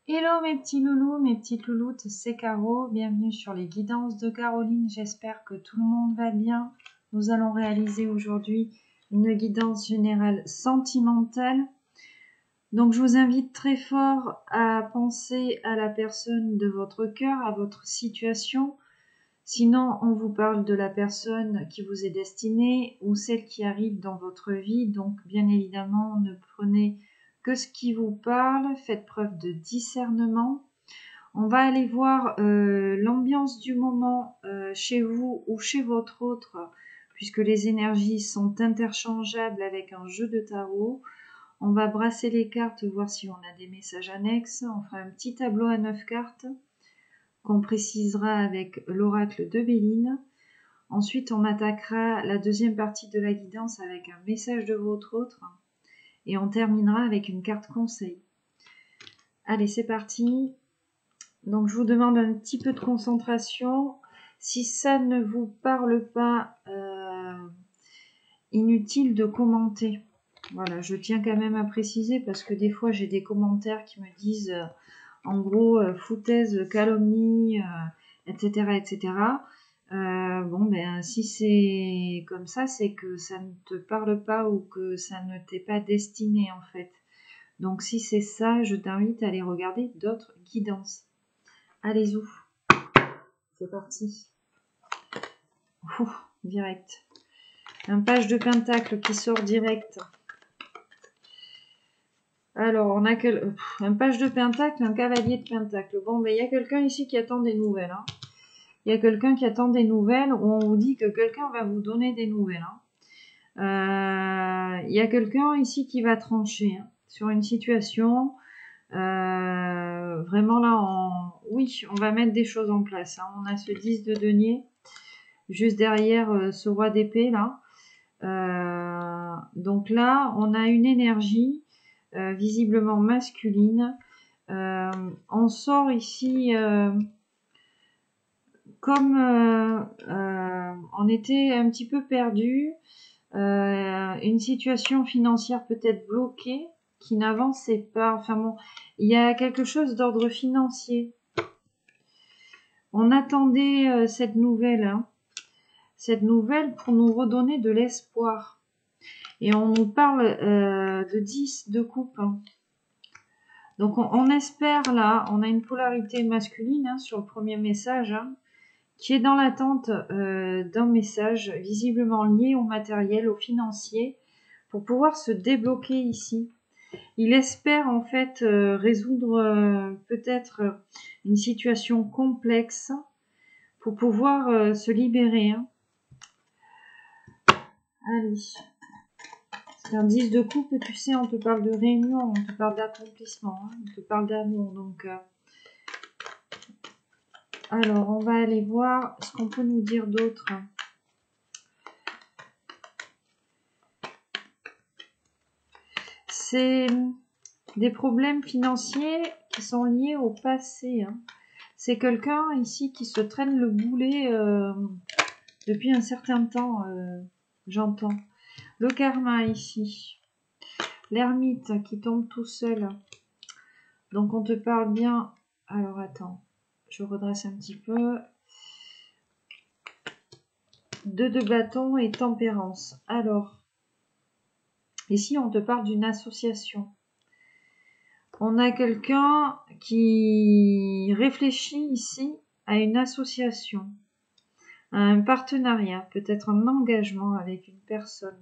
Hello mes petits loulous, mes petites louloutes, c'est Caro, bienvenue sur les guidances de Caroline, j'espère que tout le monde va bien. Nous allons réaliser aujourd'hui une guidance générale sentimentale. Donc je vous invite très fort à penser à la personne de votre cœur, à votre situation. Sinon, on vous parle de la personne qui vous est destinée ou celle qui arrive dans votre vie. Donc bien évidemment, ne prenez que ce qui vous parle, faites preuve de discernement. On va aller voir l'ambiance du moment chez vous ou chez votre autre, puisque les énergies sont interchangeables avec un jeu de tarot. On va brasser les cartes, voir si on a des messages annexes. On fera un petit tableau à 9 cartes qu'on précisera avec l'oracle de Béline. Ensuite, on attaquera la deuxième partie de la guidance avec un message de votre autre. Et on terminera avec une carte conseil. Allez, c'est parti. Donc, je vous demande un petit peu de concentration. Si ça ne vous parle pas, inutile de commenter. Voilà, je tiens quand même à préciser parce que des fois, j'ai des commentaires qui me disent, en gros, foutaise, calomnie, etc., etc. Bon, ben, si c'est comme ça, c'est que ça ne te parle pas ou que ça ne t'est pas destiné, en fait. Donc, si c'est ça, je t'invite à aller regarder d'autres guidances. Allez-y, c'est parti. Ouh, direct. Un page de pentacle qui sort direct. Alors, on a un page de pentacle, un cavalier de pentacle. Bon, ben, il y a quelqu'un ici qui attend des nouvelles. Hein. Il y a quelqu'un qui attend des nouvelles où on vous dit que quelqu'un va vous donner des nouvelles. Hein. Il y a quelqu'un ici qui va trancher sur une situation. Vraiment là, oui, on va mettre des choses en place. Hein. On a ce 10 de denier juste derrière ce roi d'épée là. Donc là, on a une énergie visiblement masculine. On sort ici comme on était un petit peu perdu, une situation financière peut-être bloquée, qui n'avançait pas. Enfin bon, il y a quelque chose d'ordre financier. On attendait cette nouvelle, hein, cette nouvelle pour nous redonner de l'espoir. Et on nous parle de 10 de coupe. Hein. Donc on espère là, on a une polarité masculine hein, sur le premier message, hein, qui est dans l'attente d'un message visiblement lié au matériel, au financier, pour pouvoir se débloquer ici. Il espère en fait résoudre peut-être une situation complexe pour pouvoir se libérer. Hein. Allez. C'est un 10 de coupe, tu sais, on te parle de réunion, on te parle d'accomplissement, hein, on te parle d'amour. Donc, alors, on va aller voir ce qu'on peut nous dire d'autre. C'est des problèmes financiers qui sont liés au passé. Hein. C'est quelqu'un ici qui se traîne le boulet depuis un certain temps, j'entends. Le karma ici. L'ermite qui tombe tout seul. Donc on te parle bien. Alors attends, je redresse un petit peu. 2 de bâton et tempérance. Alors, ici on te parle d'une association. On a quelqu'un qui réfléchit ici à une association, à un partenariat, peut-être un engagement avec une personne.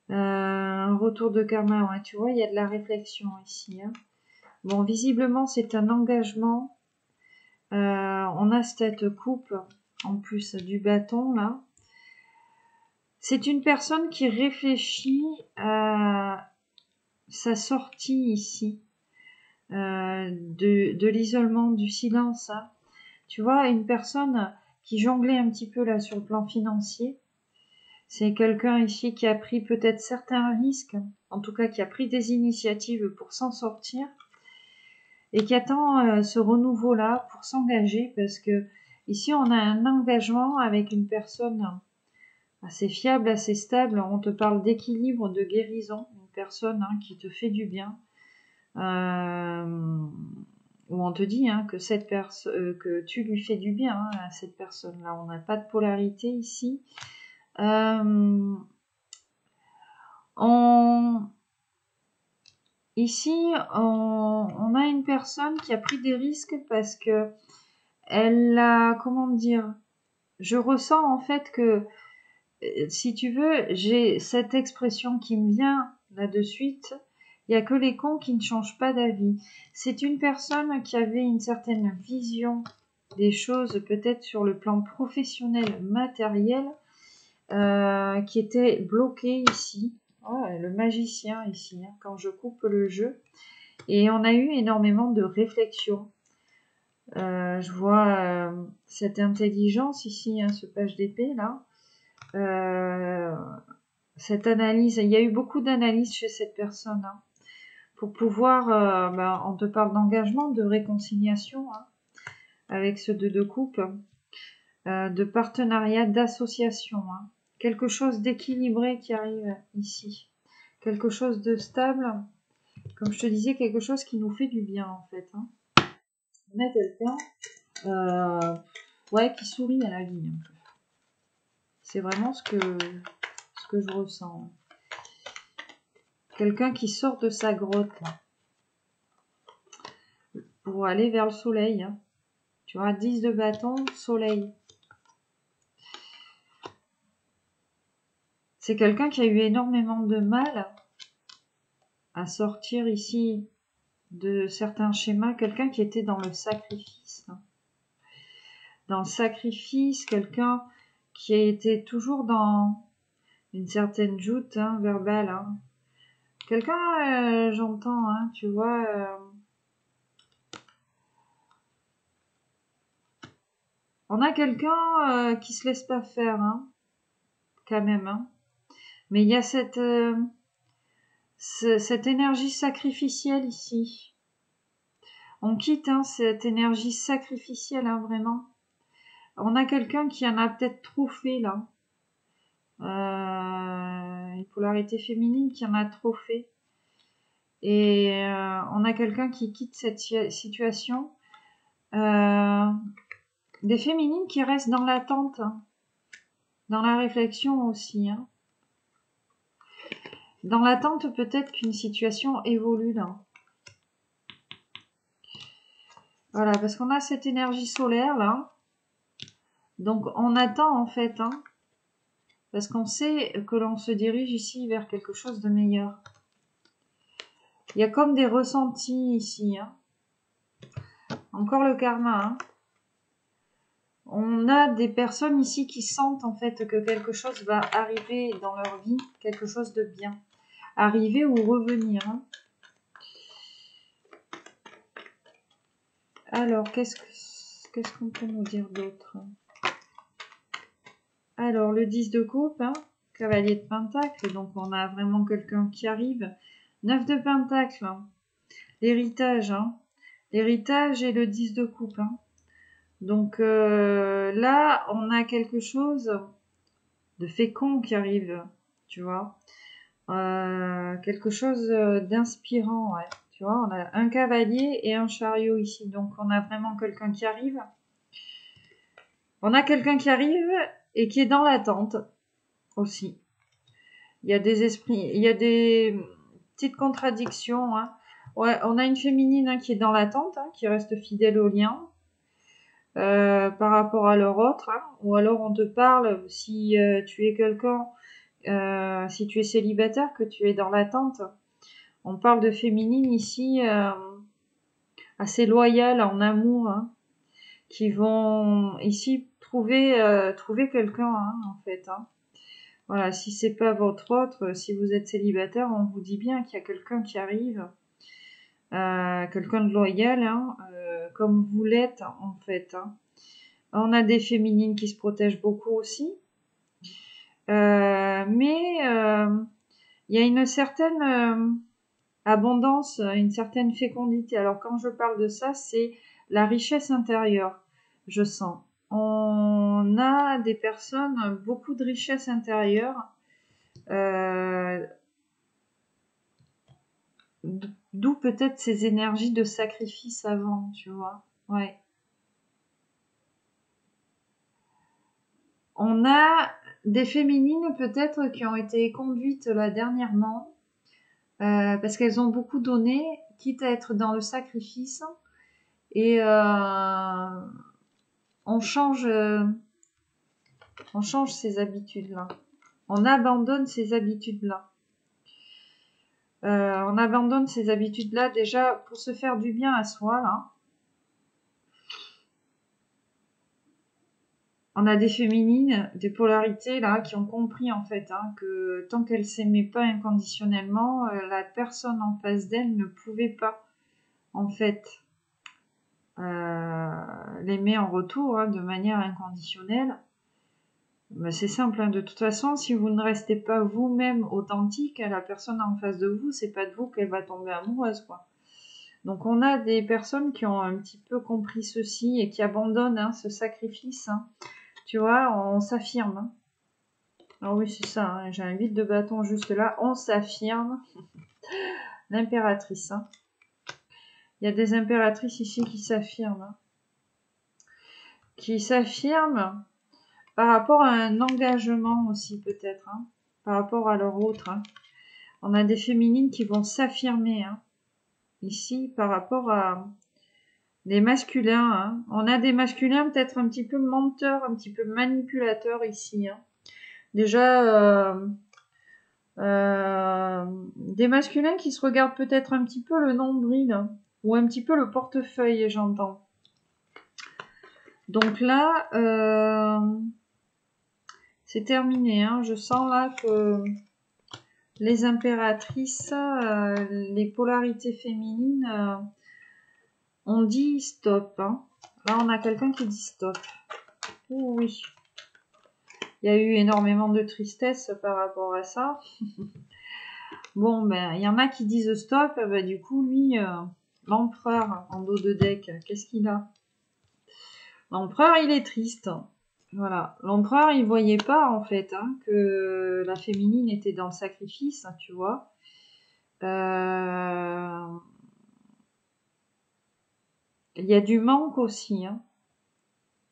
Un retour de karma, ouais, tu vois, il y a de la réflexion ici. Hein. Bon, visiblement, c'est un engagement. On a cette coupe, en plus du bâton, là. C'est une personne qui réfléchit à sa sortie ici, de l'isolement, du silence. Hein. Tu vois, une personne qui jonglait un petit peu là sur le plan financier. C'est quelqu'un ici qui a pris peut-être certains risques, en tout cas qui a pris des initiatives pour s'en sortir et qui attend ce renouveau-là pour s'engager parce que ici on a un engagement avec une personne assez fiable, assez stable. On te parle d'équilibre, de guérison, une personne hein, qui te fait du bien. où on te dit hein, que que tu lui fais du bien hein, à cette personne-là. On n'a pas de polarité ici. Ici, on a une personne qui a pris des risques parce que elle a, comment dire, je ressens en fait que, si tu veux, j'ai cette expression qui me vient là de suite, il n'y a que les cons qui ne changent pas d'avis. C'est une personne qui avait une certaine vision des choses, peut-être sur le plan professionnel, matériel, qui était bloquée ici. Oh, le magicien ici, hein, quand je coupe le jeu. Et on a eu énormément de réflexions. Je vois cette intelligence ici, hein, ce page d'épée là. Cette analyse, il y a eu beaucoup d'analyses chez cette personne. Hein, pour pouvoir, on te parle d'engagement, de réconciliation hein, avec ce 2 de coupe, de partenariat, d'association. Hein, quelque chose d'équilibré qui arrive ici. Quelque chose de stable. Comme je te disais, quelque chose qui nous fait du bien en fait. Hein. On a quelqu'un qui sourit à la vie. Un peu. C'est vraiment ce que je ressens. Quelqu'un qui sort de sa grotte là, pour aller vers le soleil. Hein. Tu vois, 10 de bâton, soleil. C'est quelqu'un qui a eu énormément de mal à sortir ici de certains schémas. Quelqu'un qui était dans le sacrifice. Hein. Dans le sacrifice, quelqu'un qui a été toujours dans une certaine joute hein, verbale. Hein. Quelqu'un, j'entends, hein, tu vois, on a quelqu'un qui se laisse pas faire, hein, quand même. Hein. Mais il y a cette énergie sacrificielle ici. On quitte hein, cette énergie sacrificielle, hein, vraiment. On a quelqu'un qui en a peut-être trop fait, là. Une polarité féminine qui en a trop fait. Et on a quelqu'un qui quitte cette situation. Des féminines qui restent dans l'attente, hein, dans la réflexion aussi. Hein. Dans l'attente peut-être qu'une situation évolue là. Voilà, parce qu'on a cette énergie solaire là. Donc on attend en fait, hein, parce qu'on sait que l'on se dirige ici vers quelque chose de meilleur. Il y a comme des ressentis ici. Hein. Encore le karma. Hein. On a des personnes ici qui sentent en fait que quelque chose va arriver dans leur vie, quelque chose de bien. Arriver ou revenir. Hein. Alors, qu'est-ce qu'on peut nous dire d'autre? Alors, le 10 de coupe, hein, cavalier de pentacle, donc on a vraiment quelqu'un qui arrive. 9 de pentacle, hein, l'héritage, hein, l'héritage et le 10 de coupe. Hein. Donc là, on a quelque chose de fécond qui arrive, tu vois. Quelque chose d'inspirant, ouais. Tu vois, on a un cavalier et un chariot ici, donc on a vraiment quelqu'un qui arrive. On a quelqu'un qui arrive et qui est dans l'attente aussi. Il y a des esprits, il y a des petites contradictions. Hein. Ouais, on a une féminine hein, qui est dans l'attente, hein, qui reste fidèle au lien par rapport à leur autre. Hein. Ou alors on te parle si tu es quelqu'un, si tu es célibataire, que tu es dans l'attente. On parle de féminine ici assez loyale en amour, hein, qui vont ici trouver quelqu'un hein, en fait. Hein. Voilà, si c'est pas votre autre, si vous êtes célibataire, on vous dit bien qu'il y a quelqu'un qui arrive, quelqu'un de loyal, hein, comme vous l'êtes en fait. Hein. On a des féminines qui se protègent beaucoup aussi, mais il y a une certaine abondance, une certaine fécondité. Alors quand je parle de ça, c'est la richesse intérieure, je sens. On a des personnes, beaucoup de richesse intérieure, D'où peut-être ces énergies de sacrifice avant, tu vois. Ouais. On a des féminines peut-être qui ont été conduites là dernièrement, parce qu'elles ont beaucoup donné, quitte à être dans le sacrifice. Et on change ces habitudes-là. On abandonne ces habitudes-là. On abandonne ces habitudes-là déjà pour se faire du bien à soi, là. On a des féminines, des polarités, là, qui ont compris, en fait, que tant qu'elles s'aimaient pas inconditionnellement, la personne en face d'elles ne pouvait pas, en fait, l'aimer en retour, de manière inconditionnelle. Ben, c'est simple, de toute façon, si vous ne restez pas vous-même authentique, la personne en face de vous, c'est pas de vous qu'elle va tomber amoureuse, quoi. Donc on a des personnes qui ont un petit peu compris ceci et qui abandonnent ce sacrifice. Tu vois, on s'affirme. Alors oui, c'est ça, j'ai un vide de bâton juste là. On s'affirme. L'impératrice. Il y a des impératrices ici qui s'affirment. Qui s'affirment par rapport à un engagement aussi peut-être. Par rapport à leur autre. On a des féminines qui vont s'affirmer. Ici, par rapport à des masculins. On a des masculins peut-être un petit peu menteurs, un petit peu manipulateurs ici. Déjà, des masculins qui se regardent peut-être un petit peu le nombril, ou un petit peu le portefeuille, j'entends. Donc là, c'est terminé. Je sens là que les impératrices, les polarités féminines, on dit stop. Là, on a quelqu'un qui dit stop. Oh, oui. Il y a eu énormément de tristesse par rapport à ça. Bon, ben, il y en a qui disent stop. Ben, du coup, lui, l'empereur en dos de deck, qu'est-ce qu'il a? L'empereur, il est triste. Voilà. L'empereur, il voyait pas, en fait, que la féminine était dans le sacrifice, tu vois. Il y a du manque aussi.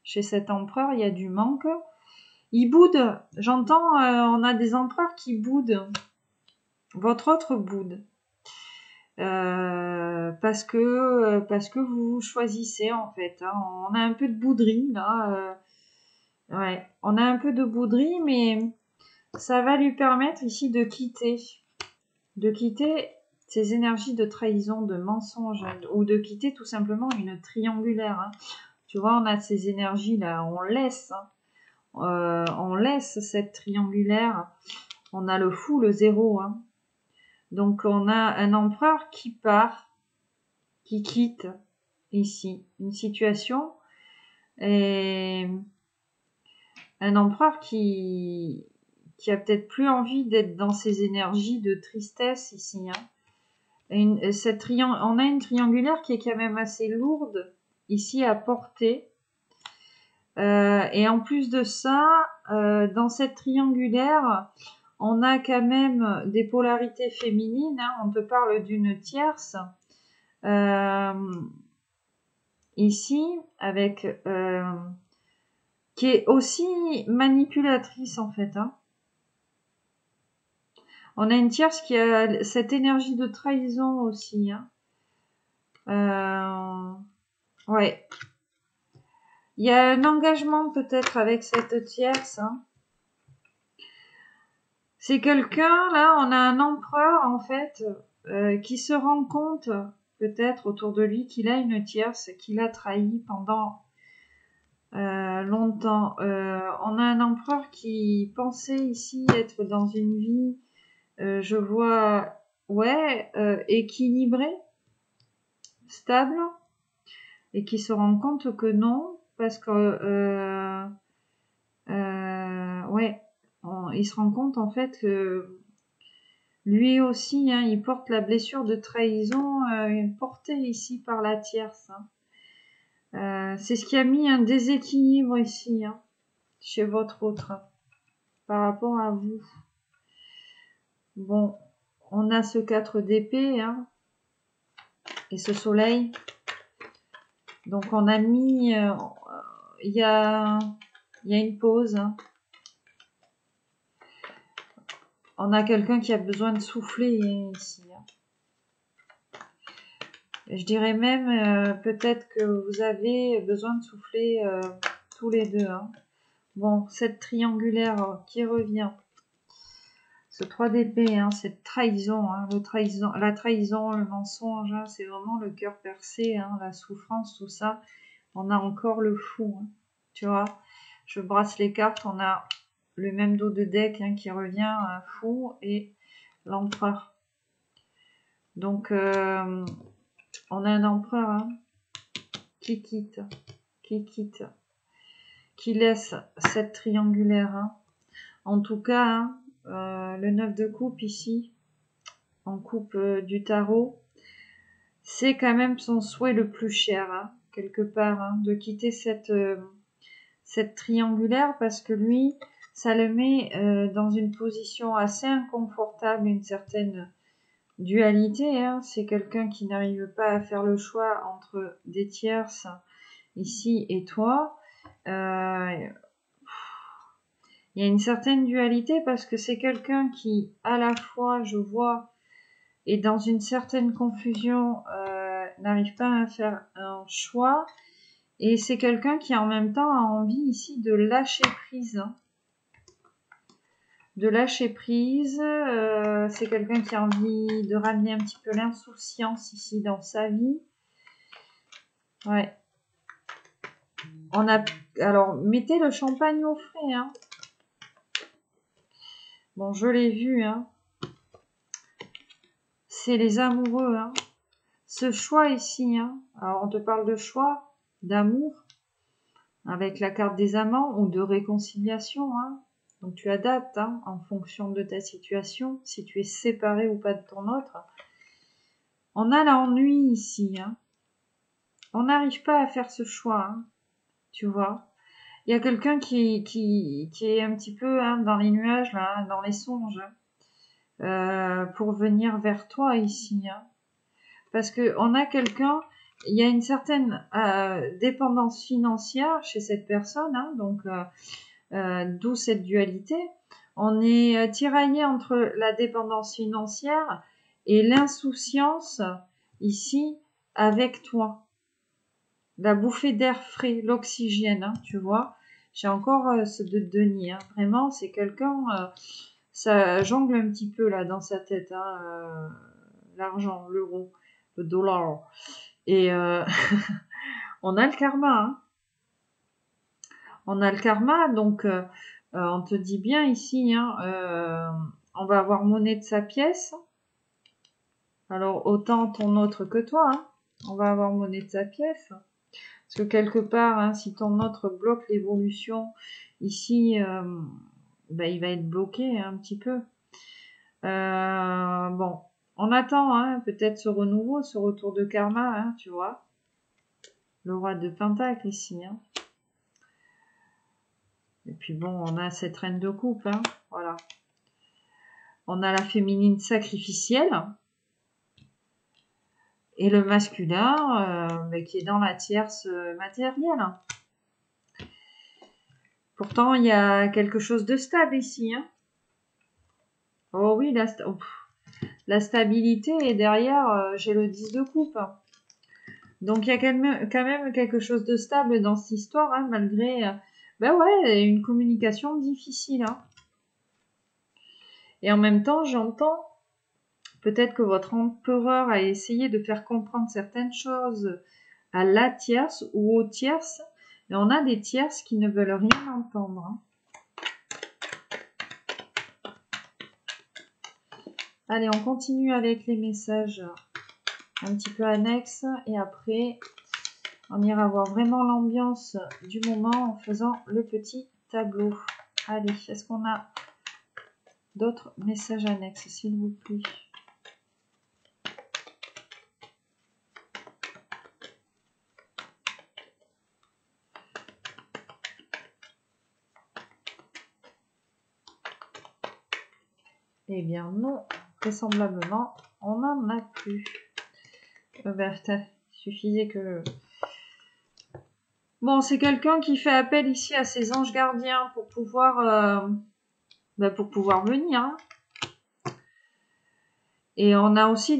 Chez cet empereur, il y a du manque. Il boude. J'entends, on a des empereurs qui boudent. Votre autre boude. Parce que vous choisissez, en fait. On a un peu de bouderie, là. Ouais, on a un peu de bouderie, mais ça va lui permettre ici de quitter ces énergies de trahison, de mensonge, ou de quitter tout simplement une triangulaire. Tu vois, on a ces énergies-là, on laisse cette triangulaire. On a le fou, le zéro. Donc on a un empereur qui part, qui quitte ici une situation, et un empereur qui a peut-être plus envie d'être dans ces énergies de tristesse ici. On a une triangulaire qui est quand même assez lourde ici à porter. Et en plus de ça, dans cette triangulaire, on a quand même des polarités féminines. On te parle d'une tierce. Ici, avec qui est aussi manipulatrice en fait. On a une tierce qui a cette énergie de trahison aussi. Ouais. Il y a un engagement peut-être avec cette tierce. C'est quelqu'un, là, on a un empereur en fait, qui se rend compte peut-être autour de lui qu'il a une tierce, qu'il a trahi pendant longtemps. On a un empereur qui pensait ici être dans une vie, je vois, ouais, équilibrée, stable, et qui se rend compte que non, parce que, ouais, il se rend compte en fait que lui aussi, il porte la blessure de trahison portée ici par la tierce. C'est ce qui a mis un déséquilibre ici, chez votre autre, par rapport à vous. Bon, on a ce 4 d'épée. et ce soleil. Donc on a mis, il y a une pause. Hein. On a quelqu'un qui a besoin de souffler ici. Hein. Je dirais même peut-être que vous avez besoin de souffler tous les deux. Hein. Bon, cette triangulaire qui revient. Ce 3 d'épée, hein, cette trahison, hein, la trahison, le mensonge, hein, c'est vraiment le cœur percé, hein, la souffrance, tout ça. On a encore le fou, hein, tu vois. Je brasse les cartes, on a le même dos de deck hein, qui revient, fou, et l'empereur. Donc, on a un empereur hein, qui quitte, qui laisse cette triangulaire. Hein. En tout cas, hein, le 9 de coupe ici, en coupe du tarot, c'est quand même son souhait le plus cher, hein, quelque part, hein, de quitter cette triangulaire parce que lui, ça le met dans une position assez inconfortable, une certaine dualité. Hein. C'est quelqu'un qui n'arrive pas à faire le choix entre des tierces ici et toi. Il y a une certaine dualité parce que c'est quelqu'un qui, à la fois, je vois, est dans une certaine confusion, n'arrive pas à faire un choix. Et c'est quelqu'un qui, en même temps, a envie ici de lâcher prise. Hein. De lâcher prise. C'est quelqu'un qui a envie de ramener un petit peu l'insouciance ici dans sa vie. Ouais. Alors, mettez le champagne au frais, hein. Bon, je l'ai vu, hein. C'est les amoureux, hein. Ce choix ici, hein. Alors on te parle de choix, d'amour, avec la carte des amants ou de réconciliation, hein. Donc tu adaptes hein, en fonction de ta situation, si tu es séparé ou pas de ton autre. On a l'ennui ici, hein. On n'arrive pas à faire ce choix, hein, tu vois. Il y a quelqu'un qui est un petit peu hein, dans les nuages, là, dans les songes, pour venir vers toi ici, hein. Parce que on a quelqu'un, il y a une certaine dépendance financière chez cette personne, hein, donc d'où cette dualité. On est tiraillé entre la dépendance financière et l'insouciance ici avec toi. La bouffée d'air frais, l'oxygène, hein, tu vois. J'ai encore ce de Denis, hein. Vraiment, c'est quelqu'un, ça jongle un petit peu là dans sa tête, hein, l'argent, l'euro, le dollar. Et on a le karma, hein. On a le karma, donc on te dit bien ici, hein, on va avoir monnaie de sa pièce. Alors autant ton autre que toi, hein. On va avoir monnaie de sa pièce. Parce que quelque part, hein, si ton autre bloque l'évolution, ici, ben, il va être bloqué hein, un petit peu. Bon, on attend hein, peut-être ce renouveau, ce retour de karma, hein, tu vois. Le roi de Pentacle ici. Hein. Et puis bon, on a cette reine de coupe, hein, voilà. On a la féminine sacrificielle. Et le masculin, mais qui est dans la tierce matérielle. Pourtant, il y a quelque chose de stable ici. Hein. Oh oui, la stabilité est derrière, j'ai le 10 de coupe. Donc il y a quand même quelque chose de stable dans cette histoire, hein, malgré ben ouais, une communication difficile. Hein. Et en même temps, j'entends peut-être que votre empereur a essayé de faire comprendre certaines choses à la tierce ou aux tierces. Et on a des tierces qui ne veulent rien entendre. Hein. Allez, on continue avec les messages un petit peu annexes. Et après, on ira voir vraiment l'ambiance du moment en faisant le petit tableau. Allez, est-ce qu'on a d'autres messages annexes, s'il vous plaît? Eh bien non, vraisemblablement, on n'en a plus. Ben, il suffisait que... Bon, c'est quelqu'un qui fait appel ici à ses anges gardiens pour pouvoir venir. Hein. Et on a aussi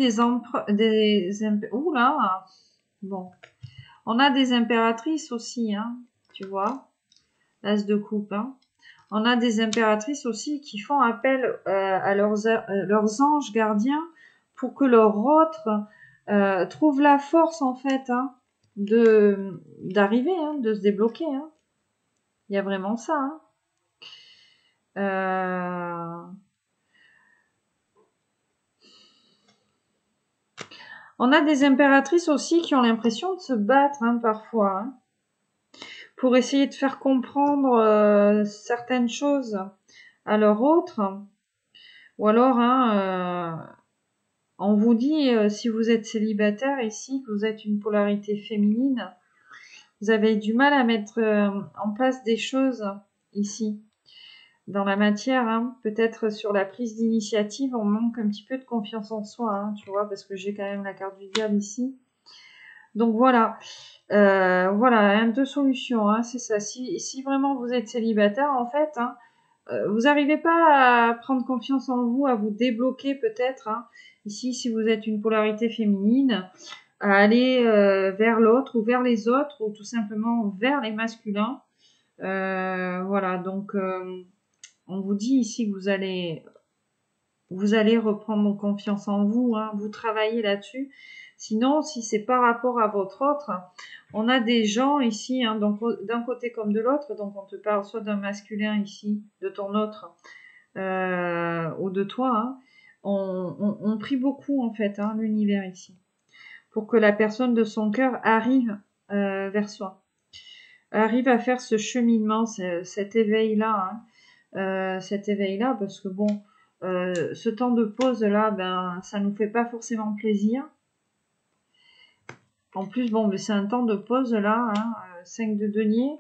Oula. Bon. On a des impératrices aussi, hein, tu vois. L'as de coupe, hein. On a des impératrices aussi qui font appel à leurs anges gardiens pour que leur autre trouve la force, en fait, hein, d'arriver, hein, de se débloquer. Hein. Il y a vraiment ça. Hein. On a des impératrices aussi qui ont l'impression de se battre, hein, parfois, hein, pour essayer de faire comprendre certaines choses à leur autre. Ou alors, hein, on vous dit, si vous êtes célibataire ici, que vous êtes une polarité féminine, vous avez du mal à mettre en place des choses ici. Dans la matière, hein, peut-être sur la prise d'initiative, on manque un petit peu de confiance en soi, hein, tu vois, parce que j'ai quand même la carte du diable ici. Donc voilà, voilà, deux solutions, hein, c'est ça. Si vraiment vous êtes célibataire, en fait, hein, vous n'arrivez pas à prendre confiance en vous, à vous débloquer peut-être, hein, ici, si vous êtes une polarité féminine, à aller vers l'autre ou vers les autres, ou tout simplement vers les masculins. Voilà, donc on vous dit ici que vous allez reprendre confiance en vous, hein, vous travaillez là-dessus. Sinon, si c'est par rapport à votre autre, on a des gens ici, hein, donc d'un côté comme de l'autre, donc on te parle soit d'un masculin ici, de ton autre, ou de toi, hein, on prie beaucoup en fait, hein, l'univers ici, pour que la personne de son cœur arrive vers soi, arrive à faire ce cheminement, cet éveil-là, hein, parce que bon, ce temps de pause là, ben ça nous fait pas forcément plaisir. En plus, bon, mais c'est un temps de pause là, hein, 5 de denier,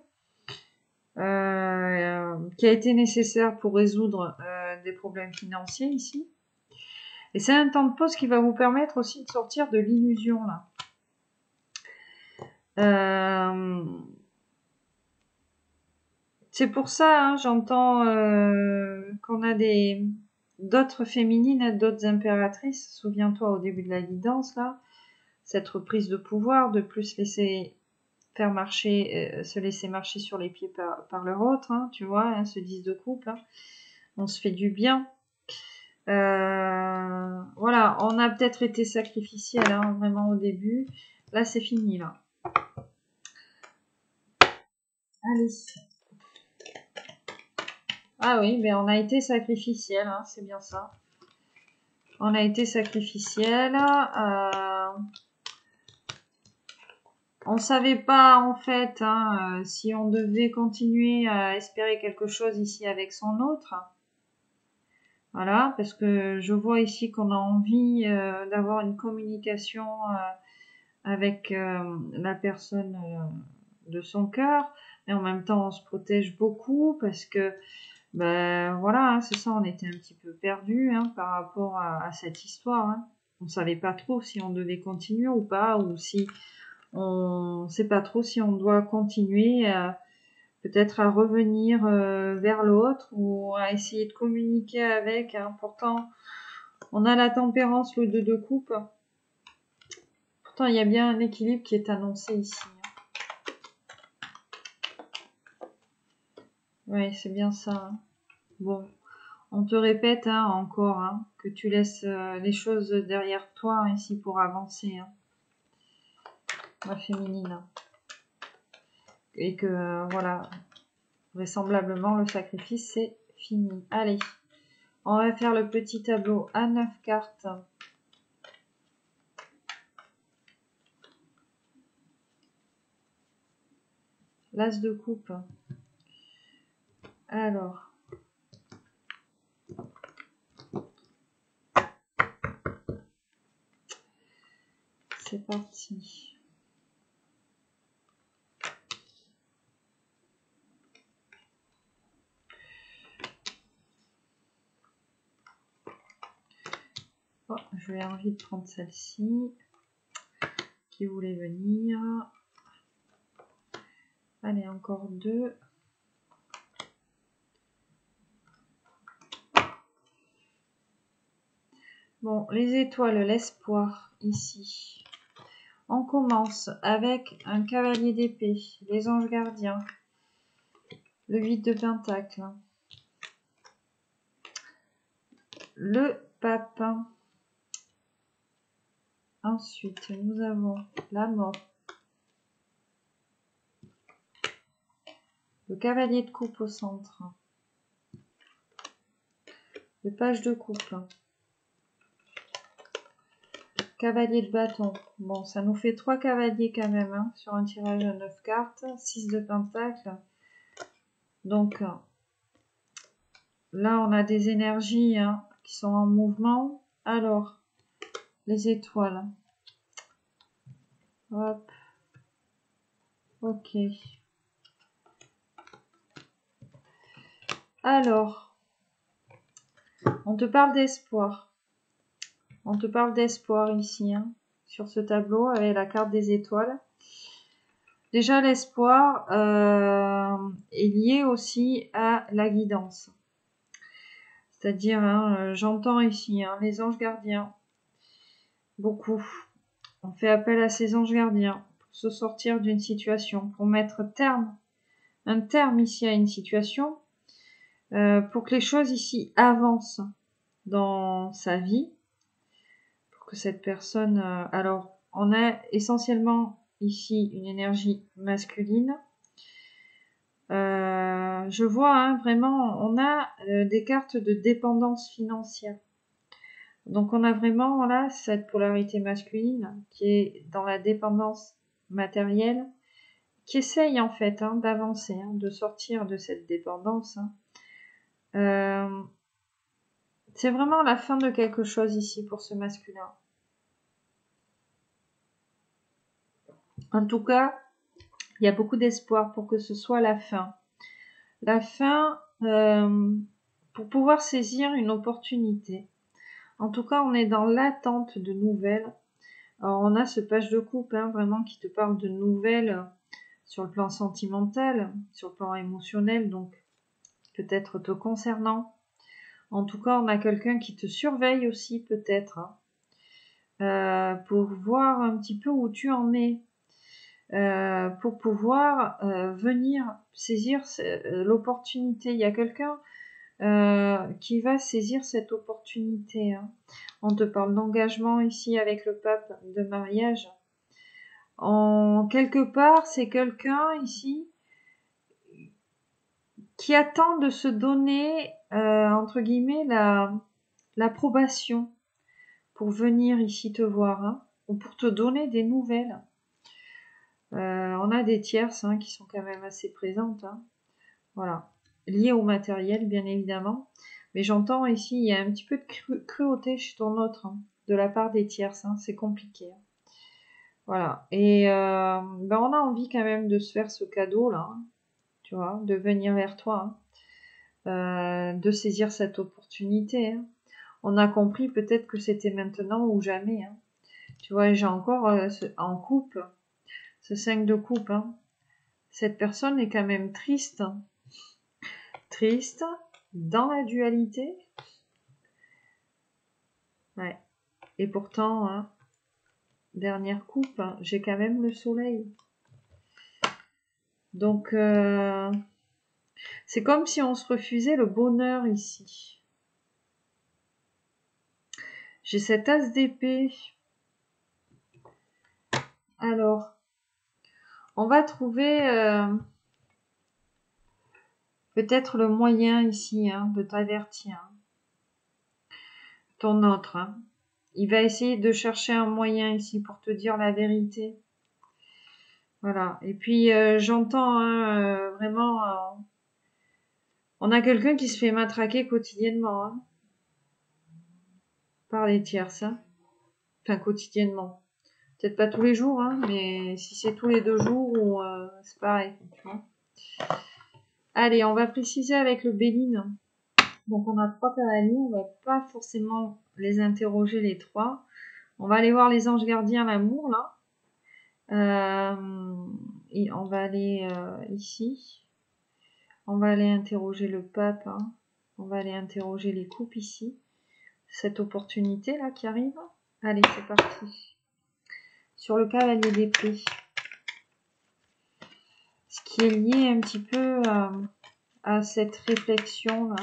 qui a été nécessaire pour résoudre des problèmes financiers ici. Et c'est un temps de pause qui va vous permettre aussi de sortir de l'illusion là. C'est pour ça, hein, j'entends qu'on a d'autres féminines, d'autres impératrices. Souviens-toi au début de la guidance là, cette reprise de pouvoir, de plus se laisser marcher sur les pieds par leur autre, hein, tu vois, hein, ce 10 de coupe, hein, on se fait du bien. Voilà, on a peut-être été sacrificiel, hein, vraiment au début. Là, c'est fini, là. Allez. Ah oui, mais on a été sacrificiel, hein, c'est bien ça. On a été sacrificiel. On savait pas en fait, hein, si on devait continuer à espérer quelque chose ici avec son autre. Voilà, parce que je vois ici qu'on a envie d'avoir une communication avec la personne de son cœur, mais en même temps on se protège beaucoup parce que ben voilà, hein, c'est ça, on était un petit peu perdu, hein, par rapport à cette histoire. Hein. On savait pas trop si on devait continuer ou pas, ou si on sait pas trop si on doit continuer peut-être à revenir vers l'autre ou à essayer de communiquer avec. Hein. Pourtant, on a la tempérance, le 2 de coupe. Pourtant, il y a bien un équilibre qui est annoncé ici. Oui, c'est bien ça. Hein. Bon, on te répète hein, encore hein, que tu laisses les choses derrière toi hein, ici pour avancer. Hein. La féminine. Et que voilà, vraisemblablement le sacrifice c'est fini. Allez, on va faire le petit tableau à 9 cartes. L'as de coupe. Alors. C'est parti. Oh, j'ai envie de prendre celle-ci. qui voulait venir. Allez, encore 2. Bon, les étoiles, l'espoir ici. On commence avec un cavalier d'épée, les anges gardiens, le 8 de pentacle, le pape. Ensuite, nous avons la mort, le cavalier de coupe au centre, le page de coupe, cavalier de bâton. Bon, ça nous fait 3 cavaliers quand même, hein, sur un tirage à 9 cartes, 6 de pentacle. Donc, là, on a des énergies hein, qui sont en mouvement. Alors, les étoiles. Hop. Ok. Alors, on te parle d'espoir. On te parle d'espoir ici, hein, sur ce tableau avec la carte des étoiles. Déjà, l'espoir est lié aussi à la guidance. C'est-à-dire, hein, j'entends ici hein, les anges gardiens. Beaucoup. On fait appel à ces anges gardiens pour se sortir d'une situation, pour mettre un terme ici à une situation, pour que les choses ici avancent dans sa vie, pour que cette personne... alors, on a essentiellement ici une énergie masculine. Je vois hein, vraiment, on a des cartes de dépendance financière. Donc on a vraiment là cette polarité masculine qui est dans la dépendance matérielle, qui essaye en fait hein, d'avancer, hein, de sortir de cette dépendance. Hein. C'est vraiment la fin de quelque chose ici pour ce masculin. En tout cas, il y a beaucoup d'espoir pour que ce soit la fin. La fin pour pouvoir saisir une opportunité. En tout cas, on est dans l'attente de nouvelles. Alors, on a ce page de coupe, hein, vraiment, qui te parle de nouvelles sur le plan sentimental, sur le plan émotionnel, donc peut-être te concernant. En tout cas, on a quelqu'un qui te surveille aussi, peut-être, hein, pour voir un petit peu où tu en es, pour pouvoir venir saisir l'opportunité. Il y a quelqu'un qui va saisir cette opportunité. Hein. On te parle d'engagement ici avec le pape, de mariage. En quelque part, c'est quelqu'un ici qui attend de se donner, entre guillemets, l'approbation pour venir ici te voir, hein, ou pour te donner des nouvelles. On a des tierces hein, qui sont quand même assez présentes. Hein. Voilà. Liées au matériel, bien évidemment. Mais j'entends ici, il y a un petit peu de cruauté chez ton autre, hein, de la part des tierces. Hein, c'est compliqué. Hein. Voilà. Et ben on a envie quand même de se faire ce cadeau-là, hein, tu vois, de venir vers toi, hein, de saisir cette opportunité. Hein. On a compris peut-être que c'était maintenant ou jamais. Hein. Tu vois, j'ai encore en coupe, ce 5 de coupe. Hein. Cette personne est quand même triste. Hein. Triste, dans la dualité. Ouais. Et pourtant, hein, dernière coupe, hein, j'ai quand même le soleil. Donc, c'est comme si on se refusait le bonheur ici. J'ai cet as d'épée. Alors, on va trouver peut-être le moyen ici hein, de t'avertir. Ton autre. Hein. Il va essayer de chercher un moyen ici pour te dire la vérité. Voilà. Et puis, j'entends hein, vraiment... on a quelqu'un qui se fait matraquer quotidiennement. Hein, par les tierces. Hein. Enfin, quotidiennement. Peut-être pas tous les jours, hein, mais si c'est tous les 2 jours, c'est pareil. Tu vois. Allez, on va préciser avec le Béline. Donc, on a 3 cavaliers. On va pas forcément les interroger les 3. On va aller voir les anges gardiens, l'amour, là. Et on va aller ici. On va aller interroger le pape. Hein. On va aller interroger les coupes ici. Cette opportunité là qui arrive. Allez, c'est parti. Sur le cavalier d'épée. Ce qui est lié un petit peu à cette réflexion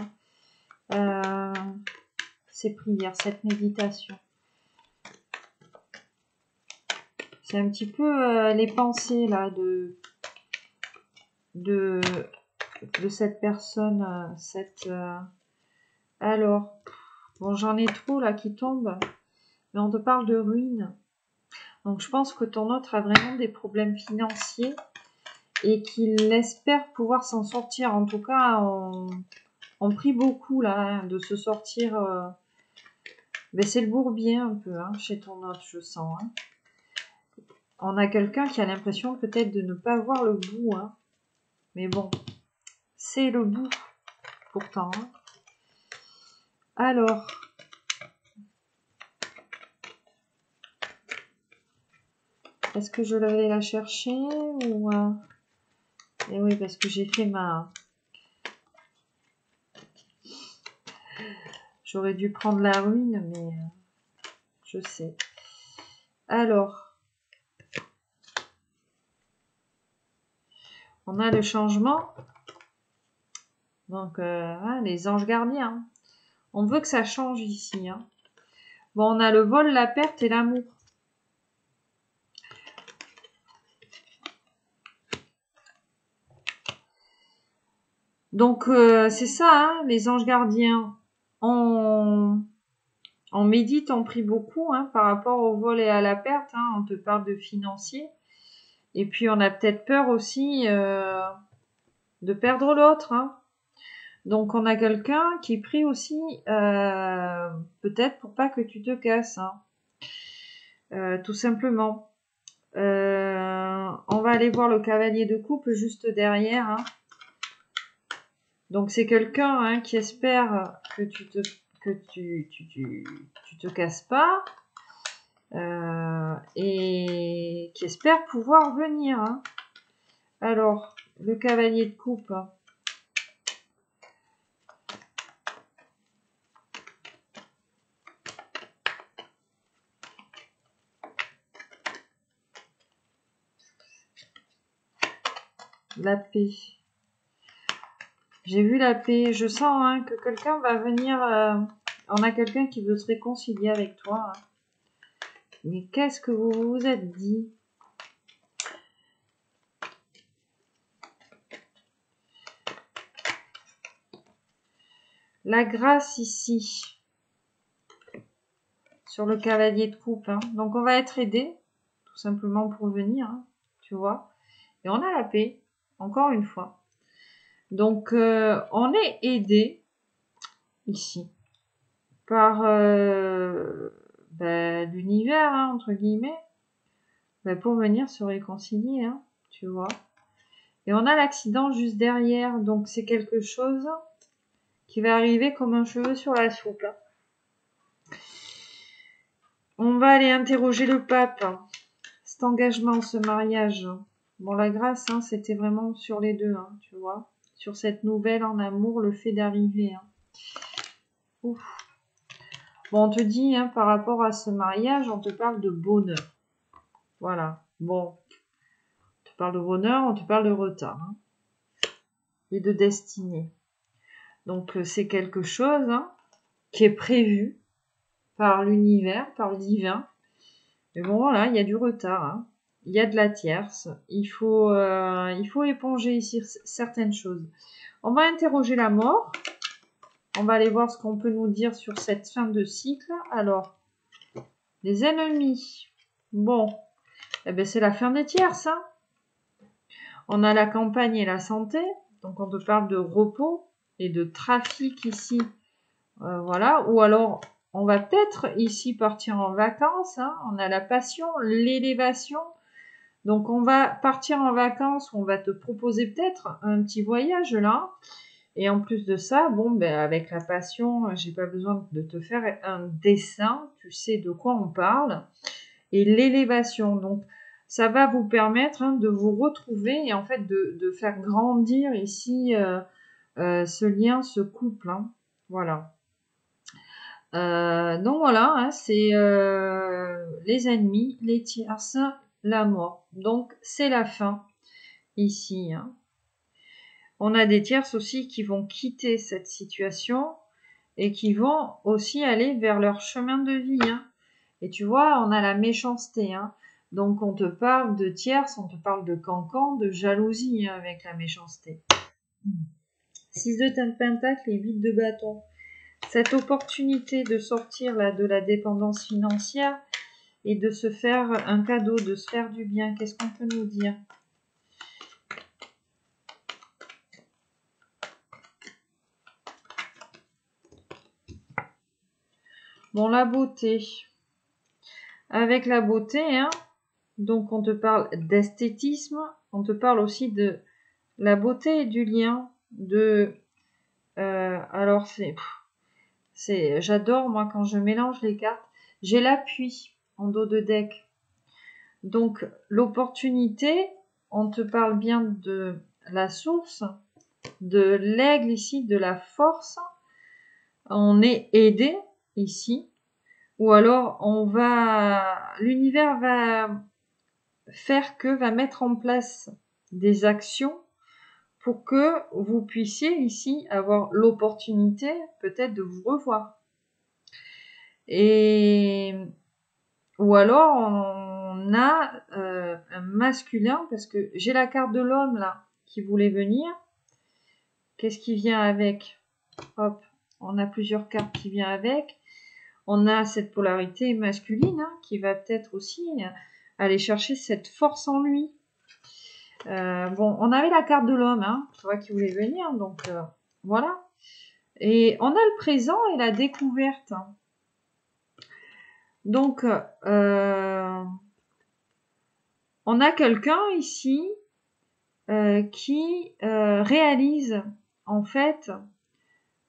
là. Ces prières, cette méditation. C'est un petit peu les pensées là de cette personne. Alors, bon, j'en ai trop là qui tombent, mais on te parle de ruine. Donc, je pense que ton autre a vraiment des problèmes financiers et qu'il espère pouvoir s'en sortir. En tout cas, on prie beaucoup là hein, de se sortir. Mais c'est le bourbier un peu hein, chez ton autre, je sens. Hein. On a quelqu'un qui a l'impression peut-être de ne pas voir le bout. Hein. Mais bon, c'est le bout pourtant. Hein. Alors, est-ce que je vais la chercher ou Et oui, parce que j'ai fait ma... J'aurais dû prendre la ruine, mais je sais. Alors, on a le changement. Donc, les anges gardiens. On veut que ça change ici. Hein. Bon, on a le vol, la perte et l'amour. Donc, c'est ça, hein, les anges gardiens. On médite, on prie beaucoup hein, par rapport au vol et à la perte. Hein, on te parle de financier. Et puis, on a peut-être peur aussi de perdre l'autre. Hein. Donc, on a quelqu'un qui prie aussi, peut-être pour pas que tu te casses. Hein. Tout simplement. On va aller voir le cavalier de coupe juste derrière. Hein. Donc, c'est quelqu'un hein, qui espère que tu te casses pas. Et qui espère pouvoir venir. Hein. Alors, le cavalier de coupe. La paix. J'ai vu la paix. Je sens hein, que quelqu'un va venir. On a quelqu'un qui veut se réconcilier avec toi. Hein. Mais qu'est-ce que vous vous êtes dit? La grâce ici. Sur le cavalier de coupe. Hein. Donc on va être aidé. Tout simplement pour venir. Hein, tu vois. Et on a la paix. Encore une fois. Donc on est aidé. Ici. Par l'univers, hein, entre guillemets. Pour venir se réconcilier. Hein, tu vois. Et on a l'accident juste derrière. Donc c'est quelque chose qui va arriver comme un cheveu sur la soupe. Hein. On va aller interroger le pape. Cet engagement, ce mariage. Bon, la grâce, hein, c'était vraiment sur les deux, hein, tu vois. Sur cette nouvelle en amour, le fait d'arriver. Hein. Ouf. Bon, on te dit, hein, par rapport à ce mariage, on te parle de bonheur. Voilà. Bon. On te parle de bonheur, on te parle de retard. Hein. Et de destinée. Donc, c'est quelque chose hein, qui est prévu par l'univers, par le divin. Mais bon, voilà, il y a du retard. Hein. Il y a de la tierce. Il faut éponger ici certaines choses. On va interroger la mort. On va aller voir ce qu'on peut nous dire sur cette fin de cycle. Alors, les ennemis. Bon, eh ben, c'est la fin des tierces. Hein. On a la campagne et la santé. Donc, on te parle de repos et de trafic ici. Voilà. Ou alors, on va peut-être ici partir en vacances. Hein. On a la passion, l'élévation. Donc, on va partir en vacances. On va te proposer peut-être un petit voyage là. Et en plus de ça, bon, ben, avec la passion, j'ai pas besoin de te faire un dessin. Tu sais de quoi on parle. Et l'élévation. Donc, ça va vous permettre de vous retrouver et en fait de faire grandir ici ce lien, ce couple. Voilà. Donc voilà, c'est les ennemis, les tierces, la mort. Donc c'est la fin ici. On a des tierces aussi qui vont quitter cette situation et qui vont aussi aller vers leur chemin de vie. Et tu vois, on a la méchanceté. Donc on te parle de tierces, on te parle de cancan, de jalousie avec la méchanceté. 6 de pentacle et 8 de bâton. Cette opportunité de sortir là de la dépendance financière et de se faire un cadeau, de se faire du bien, qu'est-ce qu'on peut nous dire? Bon, la beauté. Avec la beauté, donc on te parle d'esthétisme, on te parle aussi de la beauté et du lien, alors j'adore moi quand je mélange les cartes. J'ai l'appui en dos de deck. Donc l'opportunité, on te parle bien de la source, de l'aigle ici, de la force. On est aidé ici. Ou alors l'univers va va mettre en place des actions pour que vous puissiez ici avoir l'opportunité peut-être de vous revoir. Ou alors on a un masculin, parce que j'ai la carte de l'homme là qui voulait venir. Qu'est-ce qui vient avec? Hop, on a plusieurs cartes qui viennent avec. On a cette polarité masculine qui va peut-être aussi aller chercher cette force en lui. Bon, on avait la carte de l'homme, tu vois, qui voulait venir, donc voilà. Et on a le présent et la découverte. Donc, on a quelqu'un ici qui réalise en fait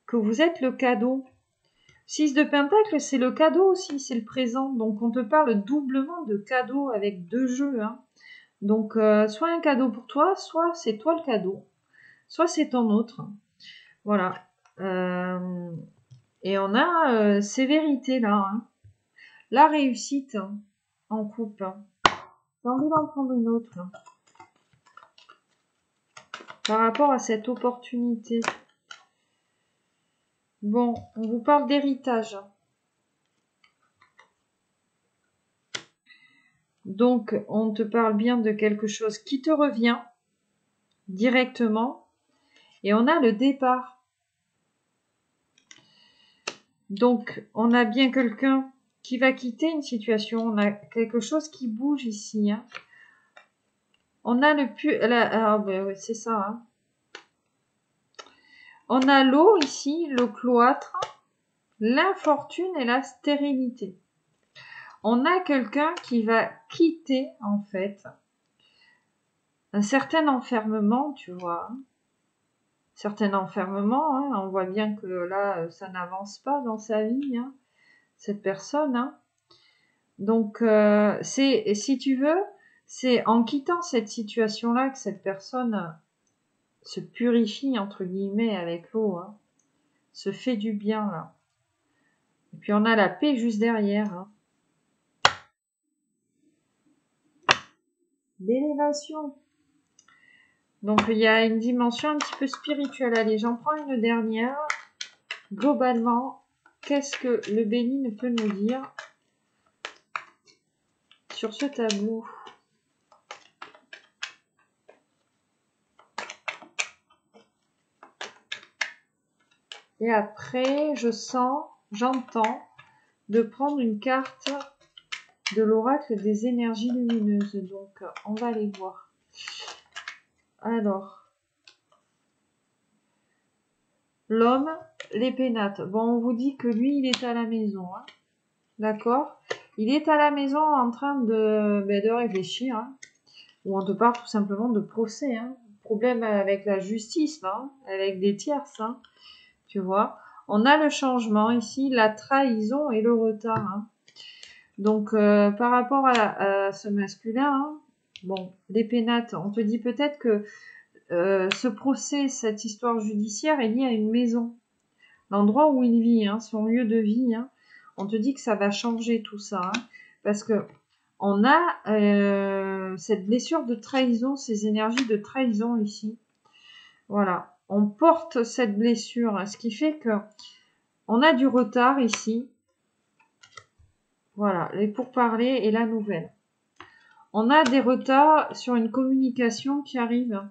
que vous êtes le cadeau. 6 de pentacle, c'est le cadeau aussi, c'est le présent. Donc, on te parle doublement de cadeau avec 2 jeux. Donc, soit un cadeau pour toi, soit c'est toi le cadeau, soit c'est ton autre. Voilà. Et on a ces vérités-là. La réussite en couple. J'ai envie d'en prendre une autre. Par rapport à cette opportunité. Bon, on vous parle d'héritage. Donc, on te parle bien de quelque chose qui te revient directement. Et on a le départ. Donc, on a bien quelqu'un qui va quitter une situation. On a quelque chose qui bouge ici. On a oui, c'est ça. On a l'eau ici, le cloître, l'infortune et la stérilité. On a quelqu'un qui va quitter, en fait, un certain enfermement, tu vois. Certain enfermement, on voit bien que là, ça n'avance pas dans sa vie, cette personne. Donc, si tu veux, c'est en quittant cette situation-là que cette personne se purifie, entre guillemets, avec l'eau, se fait du bien, là. Et puis, on a la paix juste derrière. L'élévation. Donc, il y a une dimension un petit peu spirituelle. Allez, j'en prends une dernière. Globalement, qu'est-ce que le béni peut nous dire sur ce tableau? Et après, j'entends de prendre une carte de l'oracle des énergies lumineuses. Donc, on va aller voir. Alors, l'homme, les pénates. Bon, on vous dit que lui, il est à la maison. D'accord? Il est à la maison en train de réfléchir. Ou on te parle tout simplement de procès. Problème avec la justice, là, avec des tierces. Tu vois? On a le changement ici, la trahison et le retard. Donc, par rapport à ce masculin, Bon, les pénates, on te dit peut-être que ce procès, cette histoire judiciaire est liée à une maison. L'endroit où il vit, hein, son lieu de vie. Hein, on te dit que ça va changer tout ça. Hein, parce que on a cette blessure de trahison, ces énergies de trahison ici. Voilà. On porte cette blessure, hein, ce qui fait que on a du retard ici. Voilà, les pourparlers et la nouvelle. On a des retards sur une communication qui arrive.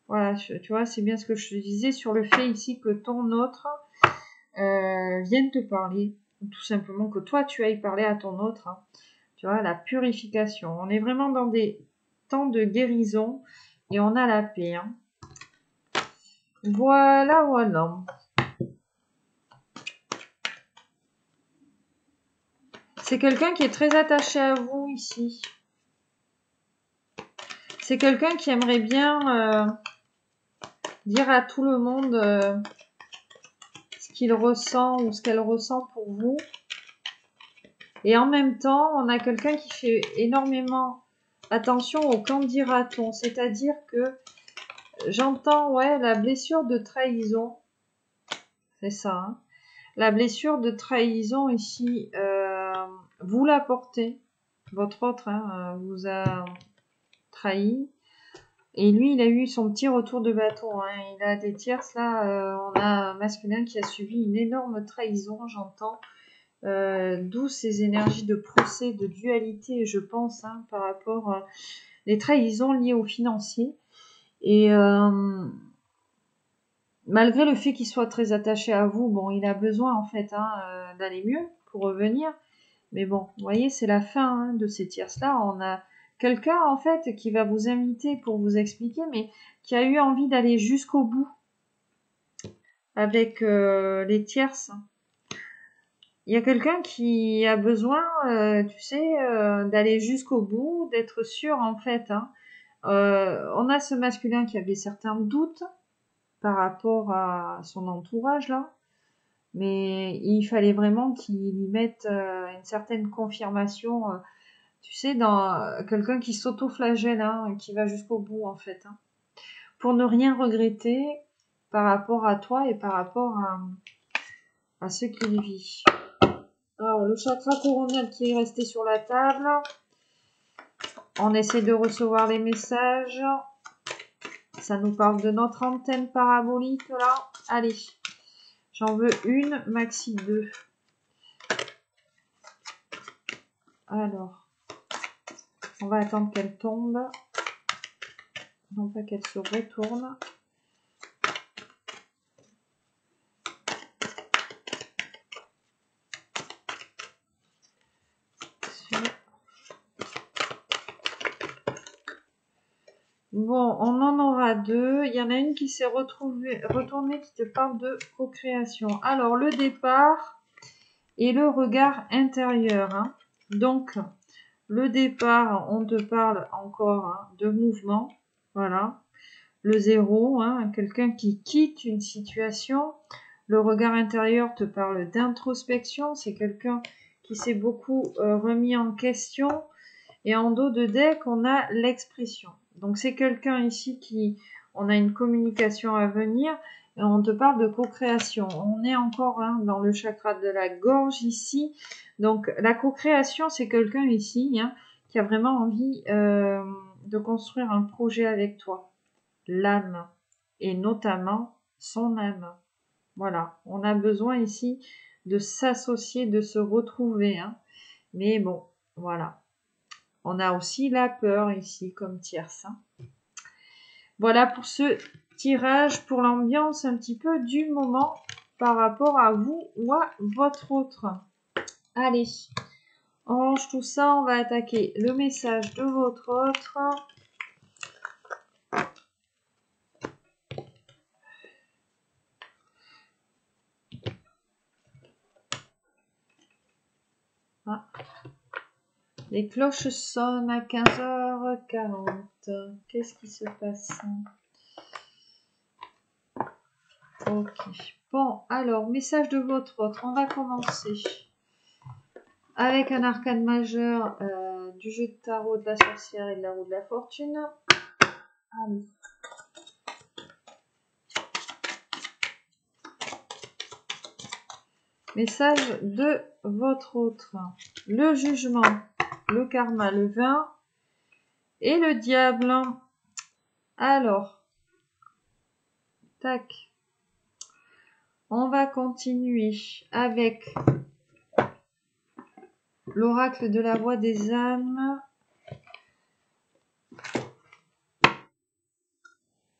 Voilà, tu vois, c'est bien ce que je te disais sur le fait ici que ton autre vienne te parler. Ou tout simplement que toi, tu ailles parler à ton autre. Hein. Tu vois, la purification. On est vraiment dans des temps de guérison et on a la paix. Hein. Voilà, voilà. C'est quelqu'un qui est très attaché à vous ici. C'est quelqu'un qui aimerait bien dire à tout le monde ce qu'il ressent ou ce qu'elle ressent pour vous. Et en même temps, on a quelqu'un qui fait énormément attention au qu'en dira-t-on. C'est-à-dire que j'entends, ouais, la blessure de trahison. C'est ça, hein. La blessure de trahison ici, vous la portez. Votre autre vous a trahi. Et lui, il a eu son petit retour de bâton. Hein. Il a des tierces, là. On a un masculin qui a subi une énorme trahison, j'entends. D'où ces énergies de procès, de dualité, je pense, hein, par rapport les trahisons liées au financier. Et malgré le fait qu'il soit très attaché à vous, bon, il a besoin en fait d'aller mieux pour revenir. Mais bon, vous voyez, c'est la fin hein, de ces tierces-là. On a quelqu'un en fait qui va vous inviter pour vous expliquer, mais qui a eu envie d'aller jusqu'au bout avec les tierces. Il y a quelqu'un qui a besoin, tu sais, d'aller jusqu'au bout, d'être sûr en fait. Hein. On a ce masculin qui avait certains doutes par rapport à son entourage là, mais il fallait vraiment qu'il y mette une certaine confirmation, tu sais, dans quelqu'un qui s'auto-flagelle, hein, qui va jusqu'au bout en fait, hein, pour ne rien regretter par rapport à toi et par rapport à ce qu'il vit. Alors, le chakra coronal qui est resté sur la table. On essaie de recevoir les messages. Ça nous parle de notre antenne parabolique, là. Allez, j'en veux une, maxi 2. Alors, on va attendre qu'elle tombe. Non pas qu'elle se retourne. Bon, on en aura 2. Il y en a une qui s'est retournée qui te parle de co-création. Alors, le départ et le regard intérieur. Hein. Donc, le départ, on te parle encore hein, de mouvement. Voilà. Le 0, hein, quelqu'un qui quitte une situation. Le regard intérieur te parle d'introspection. C'est quelqu'un qui s'est beaucoup remis en question. Et en dos de deck, on a l'expression. Donc c'est quelqu'un ici qui, on a une communication à venir et on te parle de co-création. On est encore hein, dans le chakra de la gorge ici. Donc la co-création, c'est quelqu'un ici hein, qui a vraiment envie de construire un projet avec toi. L'âme et notamment son âme. Voilà, on a besoin ici de s'associer, de se retrouver. Hein. Mais bon, voilà. On a aussi la peur ici comme tierce. Hein. Voilà pour ce tirage, pour l'ambiance un petit peu du moment par rapport à vous ou à votre autre. Allez, on range tout ça, on va attaquer le message de votre autre. Ah. Les cloches sonnent à 15h40. Qu'est-ce qui se passe? Ok. Bon, alors, message de votre autre. On va commencer avec un arcane majeur du jeu de tarot de la sorcière et de la roue de la fortune. Allez. Message de votre autre. Le jugement, le karma, le vin et le diable. Alors, tac. On va continuer avec l'oracle de la voix des âmes.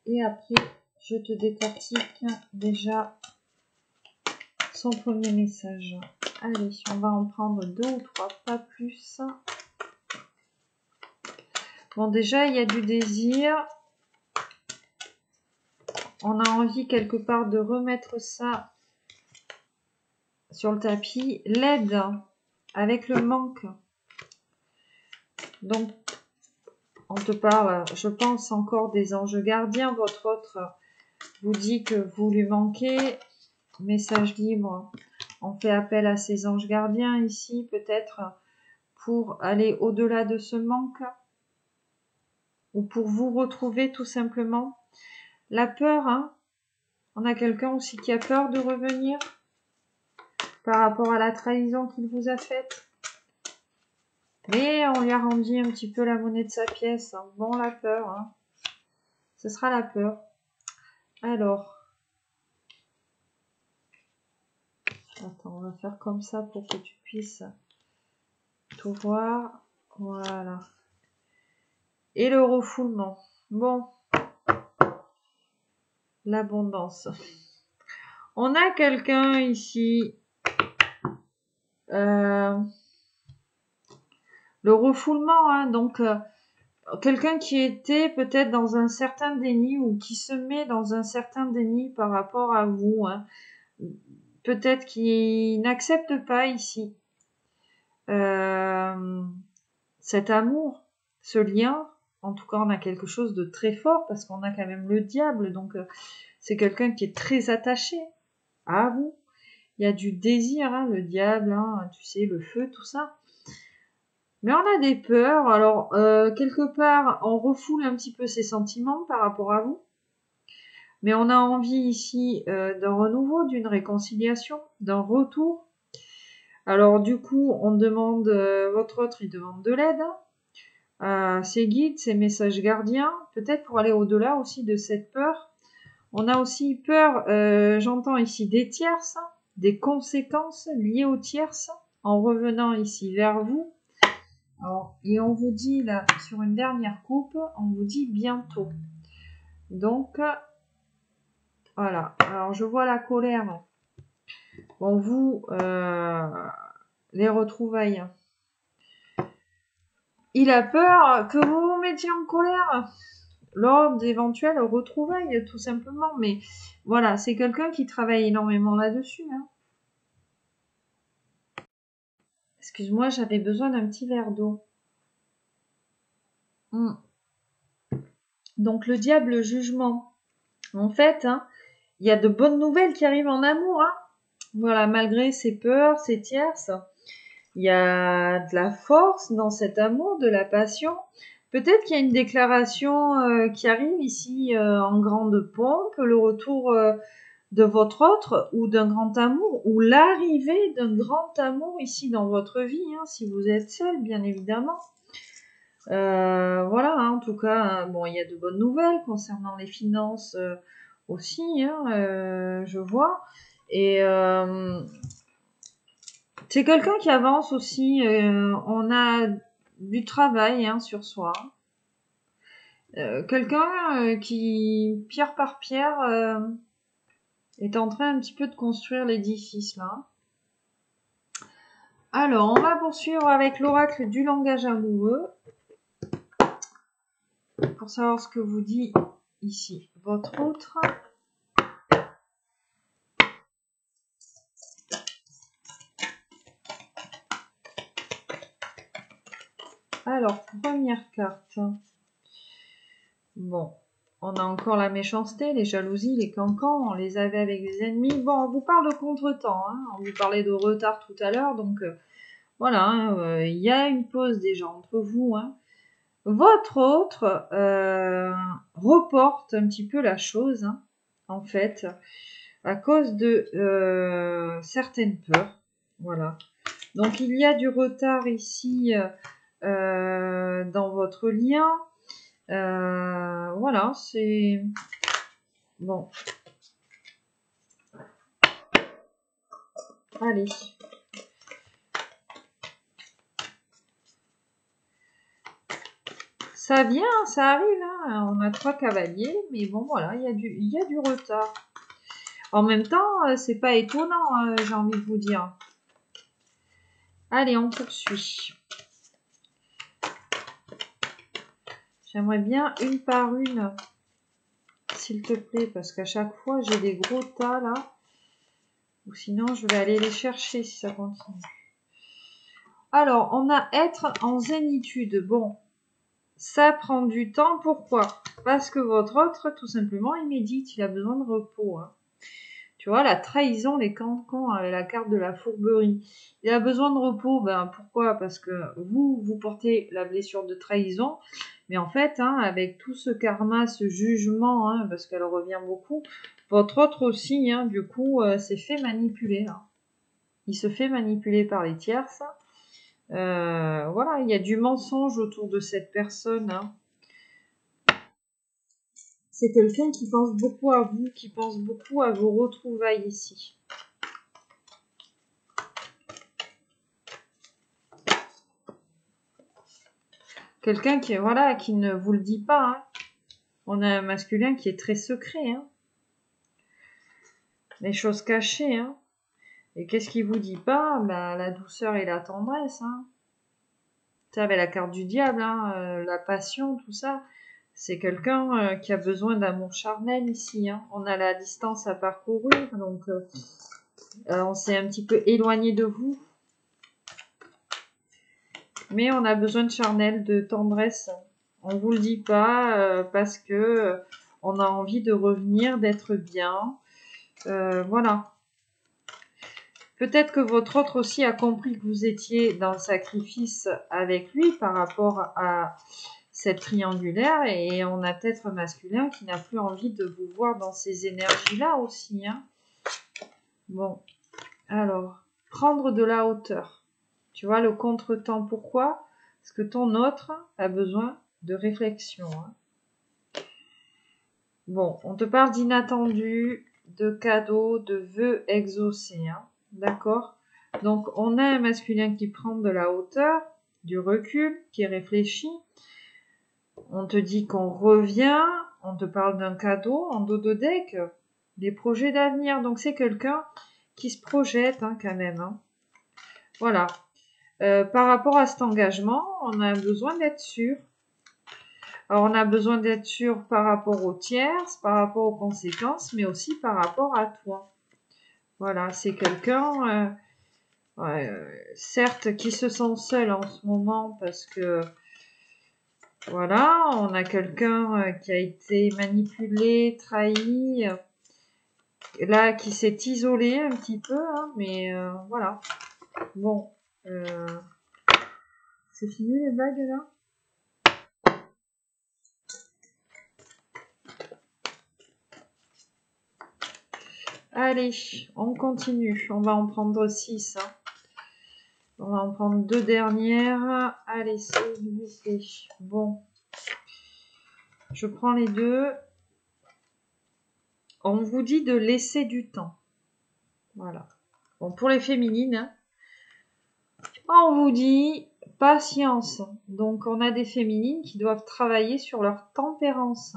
Et après, je te décortique déjà son premier message. Allez, on va en prendre 2 ou 3, pas plus. Bon, déjà, il y a du désir. On a envie quelque part de remettre ça sur le tapis. L'aide avec le manque. Donc, on te parle, je pense, encore des anges gardiens. Votre autre vous dit que vous lui manquez. Message libre. On fait appel à ces anges gardiens ici, peut-être pour aller au-delà de ce manque. Ou pour vous retrouver tout simplement. La peur, hein. On a quelqu'un aussi qui a peur de revenir par rapport à la trahison qu'il vous a faite. Mais on lui a rendu un petit peu la monnaie de sa pièce. Hein. Bon, la peur. Hein. Ce sera la peur. Alors. Attends, on va faire comme ça pour que tu puisses tout voir. Voilà. Et le refoulement. Bon. L'abondance. On a quelqu'un ici. Le refoulement, hein, donc quelqu'un qui était peut-être dans un certain déni ou qui se met dans un certain déni par rapport à vous. Hein. Peut-être qui n'accepte pas ici cet amour, ce lien. En tout cas, on a quelque chose de très fort parce qu'on a quand même le diable. Donc, c'est quelqu'un qui est très attaché à vous. Il y a du désir, hein, le diable, hein, tu sais, le feu, tout ça. Mais on a des peurs. Alors, quelque part, on refoule un petit peu ses sentiments par rapport à vous. Mais on a envie ici d'un renouveau, d'une réconciliation, d'un retour. Alors, du coup, on demande, votre autre, il demande de l'aide. Ses guides, ses messages gardiens, peut-être pour aller au-delà aussi de cette peur. On a aussi peur, j'entends ici des tierces, des conséquences liées aux tierces, en revenant ici vers vous. Alors, et on vous dit là, sur une dernière coupe, on vous dit bientôt. Donc, voilà. Alors, je vois la colère. Bon, vous, les retrouvailles. Il a peur que vous vous mettiez en colère lors d'éventuelles retrouvailles, tout simplement. Mais voilà, c'est quelqu'un qui travaille énormément là-dessus. Hein. Excuse-moi, j'avais besoin d'un petit verre d'eau. Donc, le diable, le jugement. En fait, hein, il y a de bonnes nouvelles qui arrivent en amour. Hein. Voilà, malgré ses peurs, ses tierces. Il y a de la force dans cet amour, de la passion. Peut-être qu'il y a une déclaration qui arrive ici en grande pompe, le retour de votre autre ou d'un grand amour, ou l'arrivée d'un grand amour ici dans votre vie, hein, si vous êtes seul, bien évidemment. Voilà, hein, en tout cas, bon, il y a de bonnes nouvelles concernant les finances aussi, hein, je vois. Et c'est quelqu'un qui avance aussi. On a du travail hein, sur soi. Quelqu'un qui, pierre par pierre, est en train un petit peu de construire l'édifice là. Alors, on va poursuivre avec l'oracle du langage amoureux. Pour savoir ce que vous dit ici votre autre. Alors, première carte. Bon, on a encore la méchanceté, les jalousies, les cancans, on les avait avec des ennemis. Bon, on vous parle de contretemps, hein. On vous parlait de retard tout à l'heure, donc Voilà, hein, il y a une pause déjà entre vous. Hein. Votre autre reporte un petit peu la chose, hein, en fait, à cause de certaines peurs. Voilà. Donc il y a du retard ici dans votre lien. Voilà, c'est bon. Allez. Ça vient, ça arrive. Hein. On a 3 cavaliers, mais bon, voilà, il y a du retard. En même temps, c'est pas étonnant, j'ai envie de vous dire. Allez, on poursuit. J'aimerais bien une par une, s'il te plaît, parce qu'à chaque fois, j'ai des gros tas là. Ou sinon, je vais aller les chercher si ça continue. Alors, on a être en zénitude. Bon, ça prend du temps. Pourquoi? Parce que votre autre, tout simplement, il médite. Il a besoin de repos. Hein. Tu vois, la trahison, les cancans avec la carte de la fourberie. Il a besoin de repos. Ben, pourquoi? Parce que vous portez la blessure de trahison. Mais en fait, hein, avec tout ce karma, ce jugement, hein, parce qu'elle revient beaucoup, votre autre aussi, hein, du coup, s'est fait manipuler. Là. Il se fait manipuler par les tierces. Voilà, il y a du mensonge autour de cette personne. Hein. C'est quelqu'un qui pense beaucoup à vous, qui pense beaucoup à vos retrouvailles ici. Quelqu'un qui, voilà, qui ne vous le dit pas. Hein. On a un masculin qui est très secret. Hein. Les choses cachées. Hein. Et qu'est-ce qu'il vous dit pas? Ben, la douceur et la tendresse. Hein. Tu avec la carte du diable, hein, la passion, tout ça. C'est quelqu'un qui a besoin d'amour charnel ici. Hein. On a la distance à parcourir, donc on s'est un petit peu éloigné de vous. Mais on a besoin de charnel, de tendresse. On vous le dit pas parce que on a envie de revenir, d'être bien. Voilà. Peut-être que votre autre aussi a compris que vous étiez dans le sacrifice avec lui par rapport à cette triangulaire et on a peut-être un masculin qui n'a plus envie de vous voir dans ces énergies-là aussi. Hein. Bon, alors, prendre de la hauteur. Tu vois, le contretemps, pourquoi? Parce que ton autre a besoin de réflexion. Hein. Bon, on te parle d'inattendu, de cadeaux, de vœux exaucés. Hein. D'accord? Donc, on a un masculin qui prend de la hauteur, du recul, qui réfléchit. On te dit qu'on revient, on te parle d'un cadeau en dos de deck, des projets d'avenir. Donc, c'est quelqu'un qui se projette hein, quand même. Hein. Voilà. Par rapport à cet engagement, on a besoin d'être sûr. Alors, on a besoin d'être sûr par rapport aux tierces, par rapport aux conséquences, mais aussi par rapport à toi. Voilà, c'est quelqu'un, certes, qui se sent seul en ce moment parce que, voilà, on a quelqu'un qui a été manipulé, trahi, là, qui s'est isolé un petit peu, hein, mais voilà. Bon, c'est fini les vagues là? Allez, on continue. On va en prendre 6. Hein. On va en prendre 2 dernières. Allez, s'il vous plaît. Bon. Je prends les 2. On vous dit de laisser du temps. Voilà. Bon, pour les féminines, hein, on vous dit patience. Donc, on a des féminines qui doivent travailler sur leur tempérance.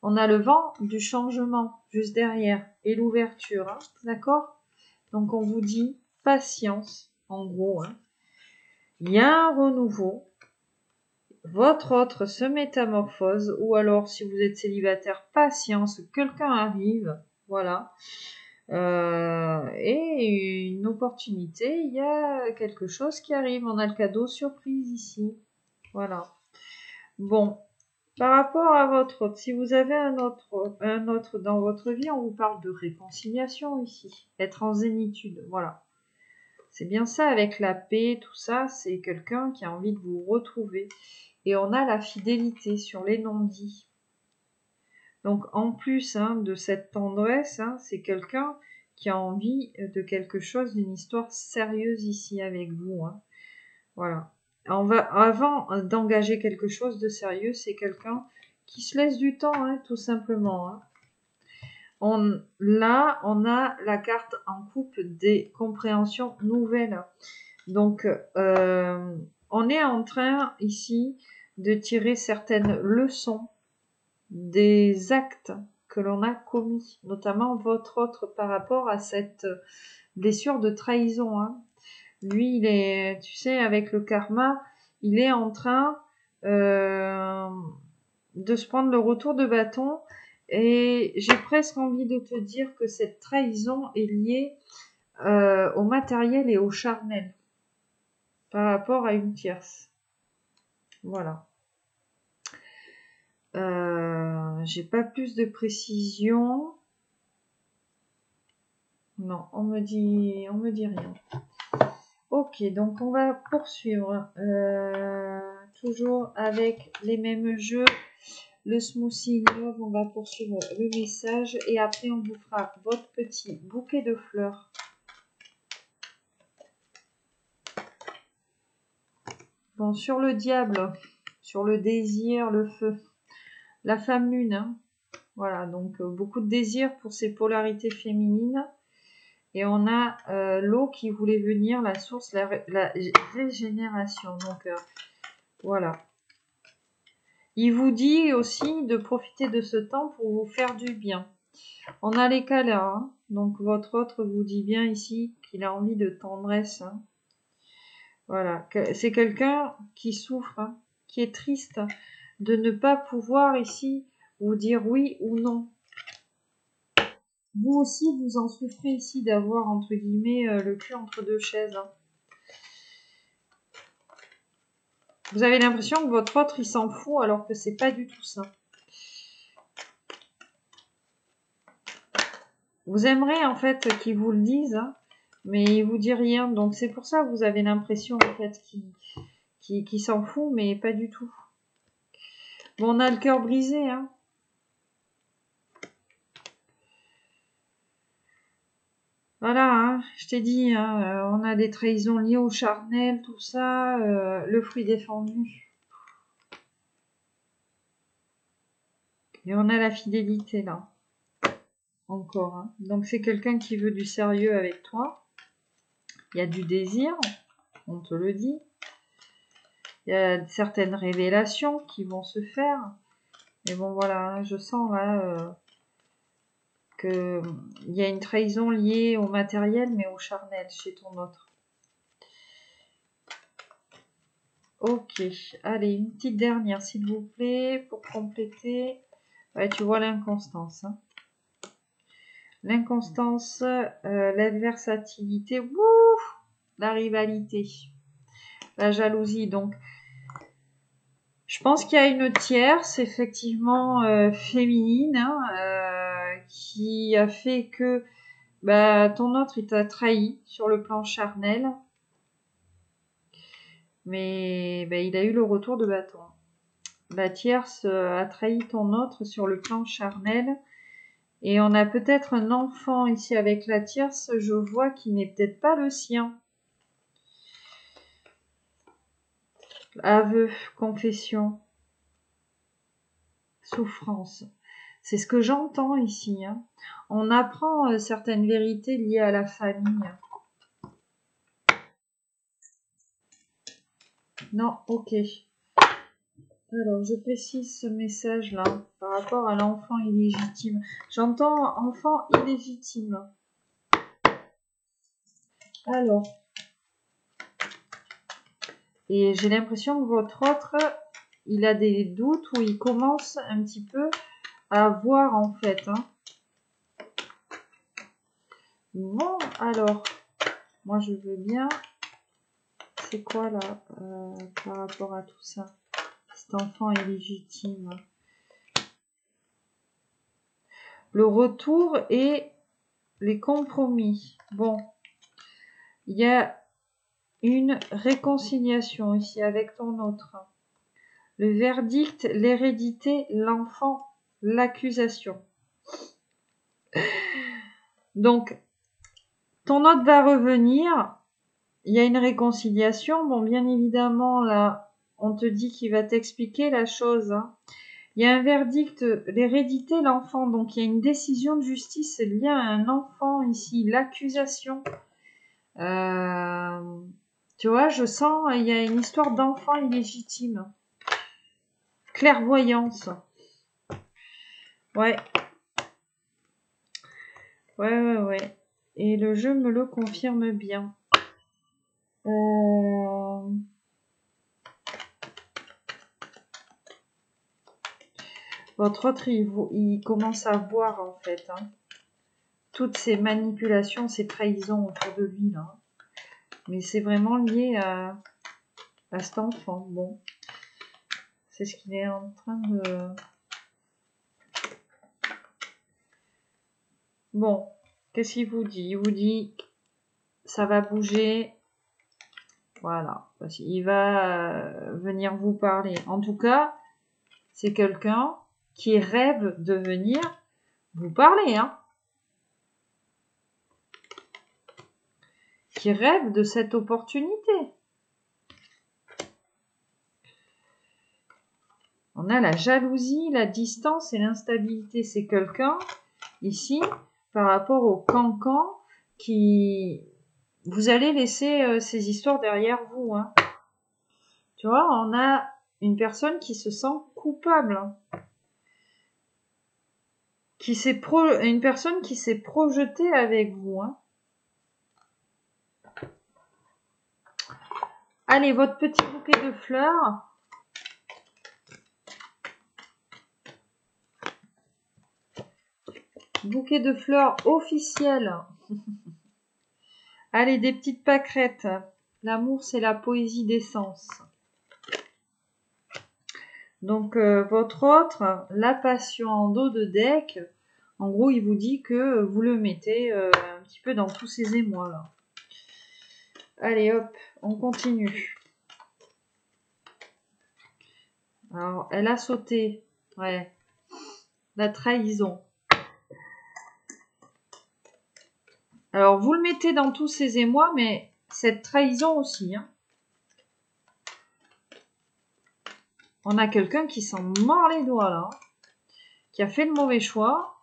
On a le vent du changement juste derrière et l'ouverture. Hein, d'accord? Donc, on vous dit patience, en gros. Hein. Il y a un renouveau. Votre autre se métamorphose. Ou alors, si vous êtes célibataire, patience, quelqu'un arrive. Voilà. Et une opportunité, il y a quelque chose qui arrive. On a le cadeau surprise ici. Voilà. Bon. Par rapport à votre autre, si vous avez un autre dans votre vie, on vous parle de réconciliation ici. Être en zénitude, voilà. C'est bien ça avec la paix, tout ça, c'est quelqu'un qui a envie de vous retrouver. Et on a la fidélité sur les non-dits. Donc en plus de cette tendresse, c'est quelqu'un qui a envie de quelque chose, d'une histoire sérieuse ici avec vous. Voilà. Avant d'engager quelque chose de sérieux, c'est quelqu'un qui se laisse du temps, tout simplement. Là, on a la carte en couple des compréhensions nouvelles. Donc, on est en train ici de tirer certaines leçons des actes que l'on a commis, notamment votre autre par rapport à cette blessure de trahison. Lui, il est, tu sais, avec le karma, il est en train de se prendre le retour de bâton. Et j'ai presque envie de te dire que cette trahison est liée au matériel et au charnel par rapport à une tierce. Voilà. J'ai pas plus de précision. Non, on me dit rien. Ok, donc on va poursuivre. Toujours avec les mêmes jeux. Le smoothie love, on va poursuivre le message et après on vous fera votre petit bouquet de fleurs. Bon, sur le diable, sur le désir, le feu, la femme lune, voilà, donc beaucoup de désir pour ces polarités féminines. Et on a l'eau qui voulait venir, la source, la régénération. Donc voilà. Il vous dit aussi de profiter de ce temps pour vous faire du bien. On a les câlins, donc votre autre vous dit bien ici qu'il a envie de tendresse. Voilà, c'est quelqu'un qui souffre, qui est triste de ne pas pouvoir ici vous dire oui ou non. Vous aussi, vous en souffrez ici d'avoir, entre guillemets, le cul entre deux chaises. Vous avez l'impression que votre autre, il s'en fout, alors que c'est pas du tout ça. Vous aimeriez, en fait, qu'il vous le dise, mais il vous dit rien. Donc, c'est pour ça que vous avez l'impression, en fait, qu'il s'en fout, mais pas du tout. Bon, on a le cœur brisé, Voilà, je t'ai dit, on a des trahisons liées au charnel, tout ça, le fruit défendu. Et on a la fidélité, là. Encore. Donc, c'est quelqu'un qui veut du sérieux avec toi. Il y a du désir, on te le dit. Il y a certaines révélations qui vont se faire. Mais bon, voilà, je sens là qu'il y a une trahison liée au matériel, mais au charnel chez ton autre. Ok, allez, une petite dernière, s'il vous plaît, pour compléter. Ouais, tu vois l'inconstance. L'inconstance, l'adversatilité, la rivalité, la jalousie. Donc, je pense qu'il y a une tierce, effectivement, féminine, qui a fait que ton autre, il t'a trahi sur le plan charnel. Mais il a eu le retour de bâton. La tierce a trahi ton autre sur le plan charnel. Et on a peut-être un enfant ici avec la tierce, je vois, qui n'est peut-être pas le sien. Aveu, confession, souffrance. C'est ce que j'entends ici. On apprend certaines vérités liées à la famille. Non, ok. Alors, je précise ce message-là par rapport à l'enfant illégitime. J'entends enfant illégitime. Alors, et j'ai l'impression que votre autre, il a des doutes ou il commence un petit peu à voir en fait. Bon, alors, moi je veux bien. C'est quoi là par rapport à tout ça? Cet enfant est légitime. Le retour et les compromis. Bon, il y a une réconciliation ici avec ton autre. Le verdict, l'hérédité, l'enfant, l'accusation. Donc, ton autre va revenir. Il y a une réconciliation. Bon, bien évidemment, là, on te dit qu'il va t'expliquer la chose. Hein. Il y a un verdict, l'hérédité, l'enfant. Donc, il y a une décision de justice liée à un enfant ici. L'accusation. Tu vois, je sens, il y a une histoire d'enfant illégitime. Clairvoyance. Ouais. Ouais. Et le jeu me le confirme bien. Votre autre, il commence à voir en fait hein, toutes ces manipulations, ces trahisons autour de lui là. Mais c'est vraiment lié à cet enfant. Bon, c'est ce qu'il est en train de... Bon, qu'est-ce qu'il vous dit? Il vous dit, ça va bouger. Voilà, il va venir vous parler. En tout cas, c'est quelqu'un qui rêve de venir vous parler, hein. Qui rêve de cette opportunité. On a la jalousie, la distance et l'instabilité. C'est quelqu'un, ici, par rapport au cancan, qui... Vous allez laisser ces histoires derrière vous. Hein. Tu vois, on a une personne qui se sent coupable. Hein. Une personne qui s'est projetée avec vous. Hein. Allez, votre petit bouquet de fleurs. Bouquet de fleurs officiel. Allez, des petites pâquerettes. L'amour, c'est la poésie des sens. Donc, votre autre, la passion en dos de deck, en gros, il vous dit que vous le mettez un petit peu dans tous ces émois, là. Allez, hop, on continue. Alors, elle a sauté. Ouais. La trahison. Alors, vous le mettez dans tous ces émois, mais cette trahison aussi, hein. On a quelqu'un qui s'en mord les doigts, là. Qui a fait le mauvais choix.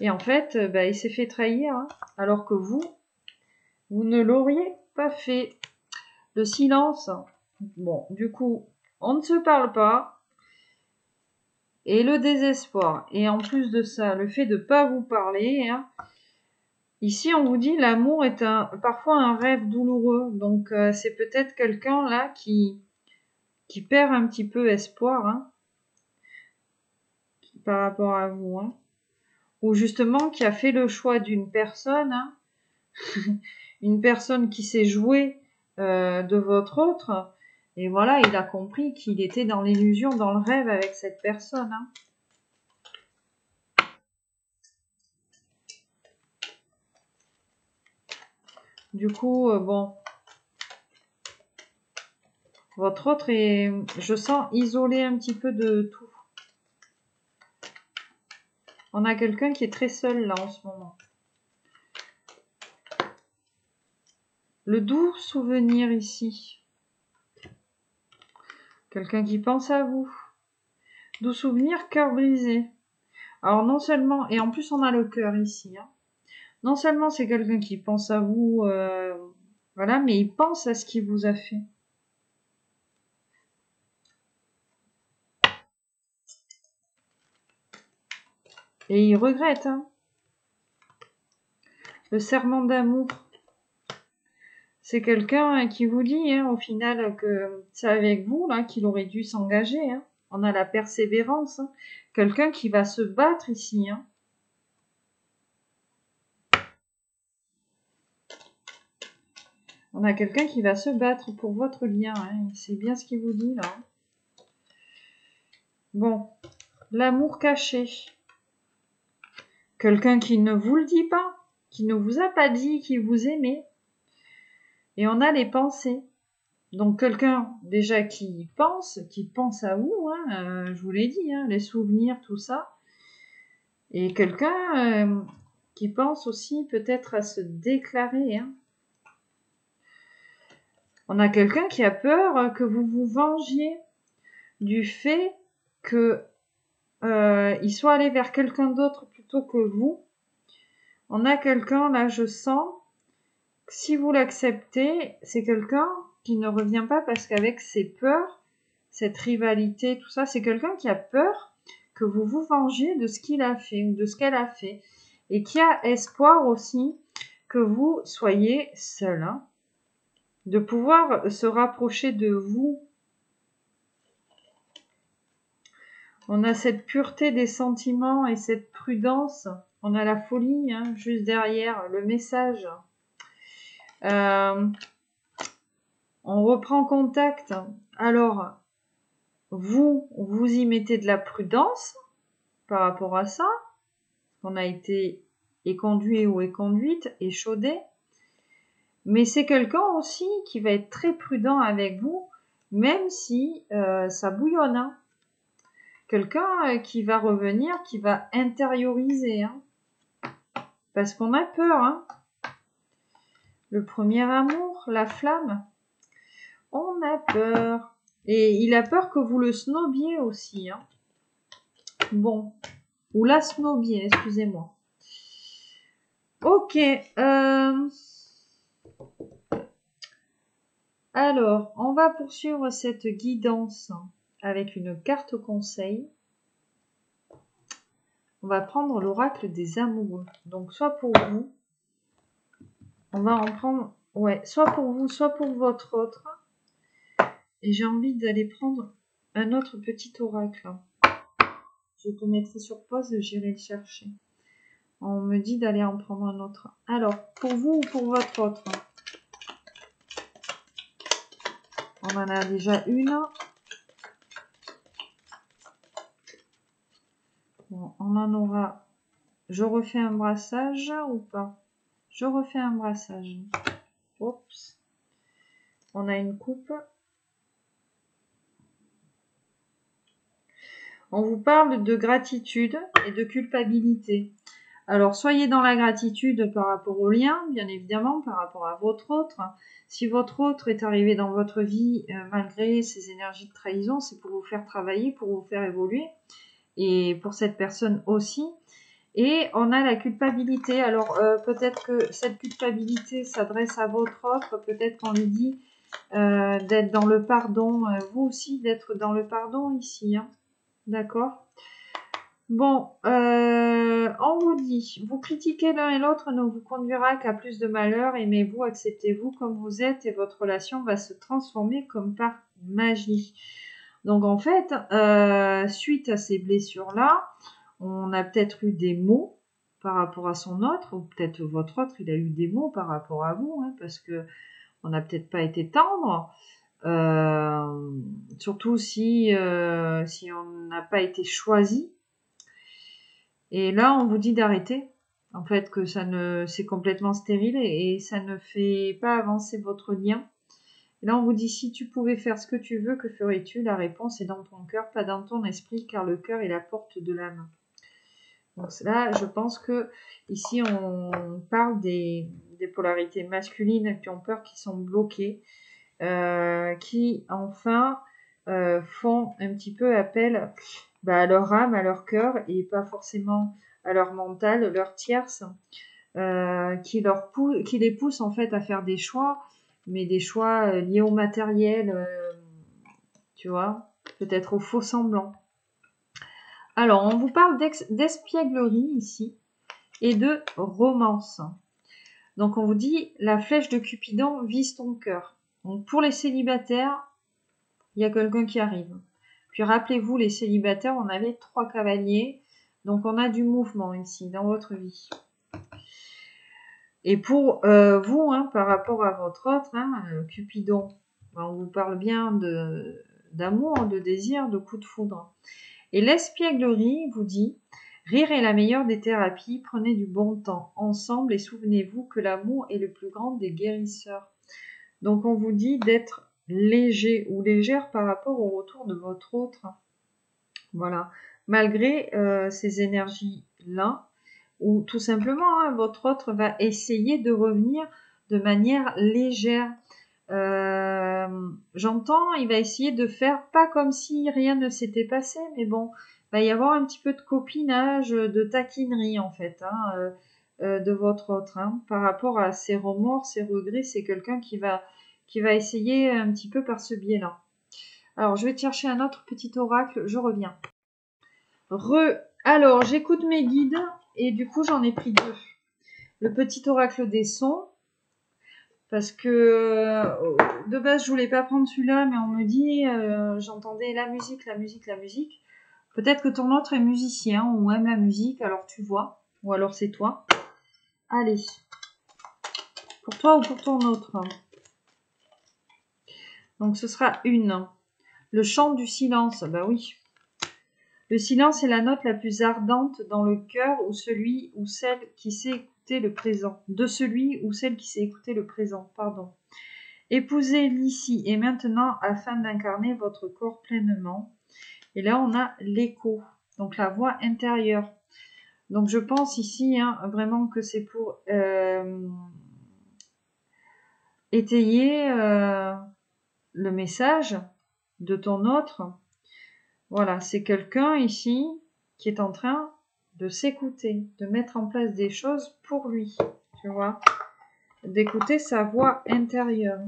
Et en fait, il s'est fait trahir. Hein, alors que vous ne l'auriez pas fait. Le silence. Bon, du coup, on ne se parle pas. Et le désespoir. Et en plus de ça, le fait de ne pas vous parler. Hein, ici, on vous dit l'amour est parfois un rêve douloureux. Donc, c'est peut-être quelqu'un là qui perd un petit peu espoir hein, par rapport à vous. Hein, ou justement qui a fait le choix d'une personne. Hein, une personne qui s'est jouée de votre autre. Et voilà, il a compris qu'il était dans l'illusion, dans le rêve avec cette personne. Hein. Du coup, bon, votre autre est, je sens, isolé un petit peu de tout. On a quelqu'un qui est très seul là en ce moment. Le doux souvenir ici. Quelqu'un qui pense à vous. Doux souvenir, cœur brisé. Alors non seulement, et en plus on a le cœur ici. Hein. Non seulement c'est quelqu'un qui pense à vous, voilà, mais il pense à ce qu'il vous a fait. Et il regrette. Hein. Le serment d'amour. C'est quelqu'un qui vous dit, hein, au final, que c'est avec vous là qu'il aurait dû s'engager. Hein. On a la persévérance. Hein. Quelqu'un qui va se battre ici. Hein. On a quelqu'un qui va se battre pour votre lien. Hein. C'est bien ce qu'il vous dit là. Bon, l'amour caché. Quelqu'un qui ne vous le dit pas, qui ne vous a pas dit qu'il vous aimait. Et on a les pensées. Donc quelqu'un déjà qui pense à vous, hein, je vous l'ai dit, hein, les souvenirs, tout ça. Et quelqu'un qui pense aussi peut-être à se déclarer. Hein. On a quelqu'un qui a peur que vous vous vengiez du fait que il soit allé vers quelqu'un d'autre plutôt que vous. On a quelqu'un, là, je sens, que si vous l'acceptez, c'est quelqu'un qui ne revient pas parce qu'avec ses peurs, cette rivalité, tout ça, c'est quelqu'un qui a peur que vous vous vengiez de ce qu'il a fait ou de ce qu'elle a fait et qui a espoir aussi que vous soyez seul, hein, de pouvoir se rapprocher de vous. On a cette pureté des sentiments et cette prudence. On a la folie, hein, juste derrière le message. On reprend contact. Alors, vous y mettez de la prudence par rapport à ça. On a été éconduit ou éconduite, échaudé. Mais c'est quelqu'un aussi qui va être très prudent avec vous, même si ça bouillonne. Hein. Quelqu'un qui va revenir, qui va intérioriser. Hein. Parce qu'on a peur. Hein. Le premier amour, la flamme. On a peur. Et il a peur que vous le snobiez aussi. Hein. Bon. Ou la snobiez, excusez-moi. Ok. Alors, on va poursuivre cette guidance avec une carte conseil. On va prendre l'oracle des amoureux. Donc, soit pour vous, on va en prendre, ouais, soit pour vous, soit pour votre autre. Et j'ai envie d'aller prendre un autre petit oracle. Je te mettrai sur pause, j'irai le chercher. On me dit d'aller en prendre un autre. Alors, pour vous ou pour votre autre? On en a déjà une. Bon, on en aura. Je refais un brassage ou pas? Je refais un brassage. Oups. On a une coupe. On vous parle de gratitude et de culpabilité. Alors, soyez dans la gratitude par rapport au lien, bien évidemment, par rapport à votre autre. Si votre autre est arrivé dans votre vie malgré ses énergies de trahison, c'est pour vous faire travailler, pour vous faire évoluer. Et pour cette personne aussi. Et on a la culpabilité. Alors, peut-être que cette culpabilité s'adresse à votre autre. Peut-être qu'on lui dit d'être dans le pardon. Vous aussi, d'être dans le pardon ici. Hein. D'accord ? Bon, on vous dit, vous critiquer l'un et l'autre ne vous conduira qu'à plus de malheur, aimez-vous, acceptez-vous comme vous êtes et votre relation va se transformer comme par magie. Donc en fait, suite à ces blessures-là, on a peut-être eu des mots par rapport à son autre, ou peut-être votre autre, il a eu des mots par rapport à vous, hein, parce que on n'a peut-être pas été tendre, surtout si on n'a pas été choisi. Et là, on vous dit d'arrêter. En fait, que c'est complètement stérile et ça ne fait pas avancer votre lien. Et là, on vous dit, si tu pouvais faire ce que tu veux, que ferais-tu? La réponse est dans ton cœur, pas dans ton esprit, car le cœur est la porte de l'âme. Donc là, je pense que ici, on parle des polarités masculines qui ont peur, qui sont bloquées, qui enfin font un petit peu appel à leur âme, à leur cœur et pas forcément à leur mental, leur tierce, qui les pousse en fait à faire des choix, mais des choix liés au matériel, tu vois, peut-être au faux semblant. Alors, on vous parle d'espièglerie ici et de romance. Donc, on vous dit, la flèche de Cupidon vise ton cœur. Donc, pour les célibataires, il y a quelqu'un qui arrive. Puis rappelez-vous, les célibataires, on avait 3 cavaliers. Donc on a du mouvement ici dans votre vie. Et pour vous, hein, par rapport à votre autre, hein, Cupidon, on vous parle bien d'amour, de désir, de coup de foudre. Et l'espièglerie vous dit, rire est la meilleure des thérapies, prenez du bon temps ensemble et souvenez-vous que l'amour est le plus grand des guérisseurs. Donc on vous dit d'être léger ou légère par rapport au retour de votre autre. Voilà. Malgré ces énergies-là, ou tout simplement, hein, votre autre va essayer de revenir de manière légère. J'entends, il va essayer de faire pas comme si rien ne s'était passé, mais bon, il va y avoir un petit peu de copinage, de taquinerie en fait, hein, de votre autre, hein, par rapport à ses remords, ses regrets. C'est quelqu'un qui va essayer un petit peu par ce biais-là. Alors, je vais te chercher un autre petit oracle, je reviens. Alors, j'écoute mes guides et du coup, j'en ai pris deux. Le petit oracle des sons, parce que de base, je voulais pas prendre celui-là, mais on me dit, j'entendais la musique. Peut-être que ton autre est musicien ou aime la musique, alors tu vois, ou alors c'est toi. Allez, pour toi ou pour ton autre. Donc, ce sera une. Le chant du silence, bah oui. Le silence est la note la plus ardente dans le cœur ou celui ou celle qui sait écouter le présent. De celui ou celle qui sait écouter le présent, pardon. Épousez l'ici et maintenant afin d'incarner votre corps pleinement. Et là, on a l'écho, donc la voix intérieure. Donc, je pense ici vraiment que c'est pour étayer le message de ton autre. Voilà, c'est quelqu'un ici qui est en train de s'écouter, de mettre en place des choses pour lui, tu vois, d'écouter sa voix intérieure.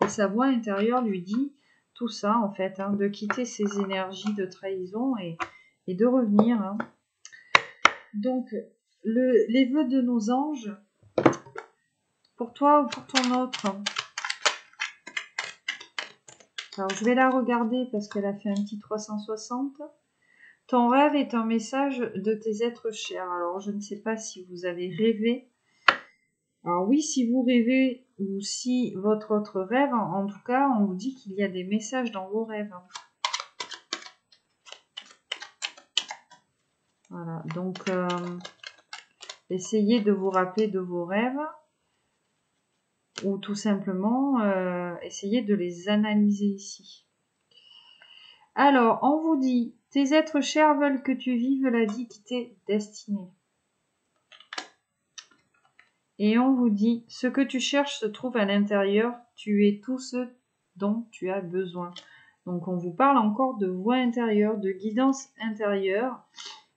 Et sa voix intérieure lui dit tout ça, en fait, hein, de quitter ses énergies de trahison et de revenir. Hein. Donc, les vœux de nos anges, pour toi ou pour ton autre. Alors, je vais la regarder parce qu'elle a fait un petit 360. Ton rêve est un message de tes êtres chers. Alors, je ne sais pas si vous avez rêvé. Alors oui, si vous rêvez ou si votre autre rêve, en tout cas, on vous dit qu'il y a des messages dans vos rêves. Voilà, donc essayez de vous rappeler de vos rêves ou tout simplement essayez de les analyser ici. Alors, on vous dit, tes êtres chers veulent que tu vives la vie qui t'est destinée. Et on vous dit, ce que tu cherches se trouve à l'intérieur, tu es tout ce dont tu as besoin. Donc on vous parle encore de voix intérieure, de guidance intérieure.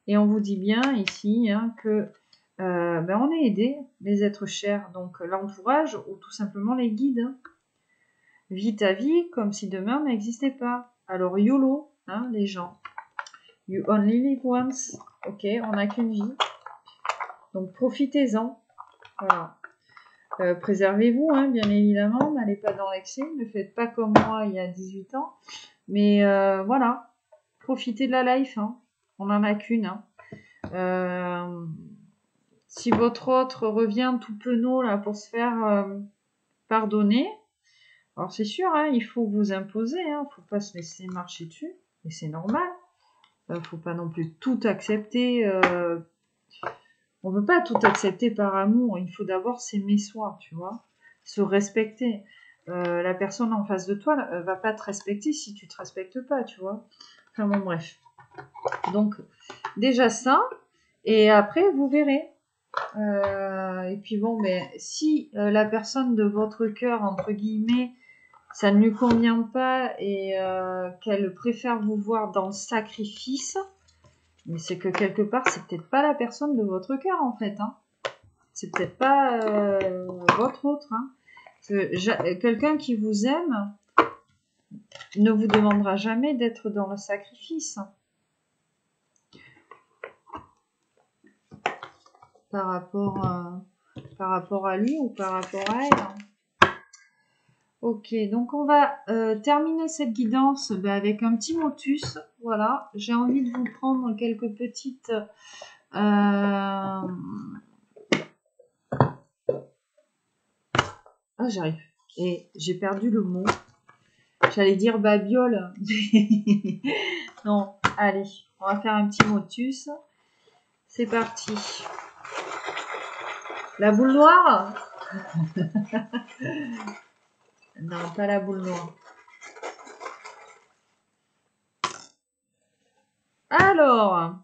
Et on vous dit bien ici que on est aidé, les êtres chers, donc l'entourage ou tout simplement les guides. Hein. Vis ta vie comme si demain n'existait pas. Alors YOLO, les gens. You only live once. Ok, on n'a qu'une vie. Donc profitez-en. Voilà. Préservez-vous, bien évidemment. N'allez pas dans l'excès. Ne faites pas comme moi il y a 18 ans. Mais voilà. Profitez de la life. On n'en a qu'une. Si votre autre revient tout penaud là pour se faire pardonner, alors c'est sûr, il faut vous imposer, faut pas se laisser marcher dessus, et c'est normal. Faut pas non plus tout accepter. On ne peut pas tout accepter par amour. Il faut d'abord s'aimer soi, tu vois, se respecter. La personne en face de toi va pas te respecter si tu te respectes pas, tu vois. Enfin bon, bref. Donc déjà ça, et après vous verrez. Et puis bon, mais si la personne de votre cœur, entre guillemets, ça ne lui convient pas et qu'elle préfère vous voir dans le sacrifice, mais c'est que quelque part, c'est peut-être pas la personne de votre cœur en fait. C'est peut-être pas votre autre. Quelqu'un qui vous aime ne vous demandera jamais d'être dans le sacrifice. Par rapport à lui ou par rapport à elle. Ok, donc on va terminer cette guidance avec un petit motus. Voilà, j'ai envie de vous prendre quelques petites... Ah, j'arrive. Et j'ai perdu le mot. J'allais dire babiole. Non, allez, on va faire un petit motus. C'est parti. La boule noire. Non, pas la boule noire. Alors,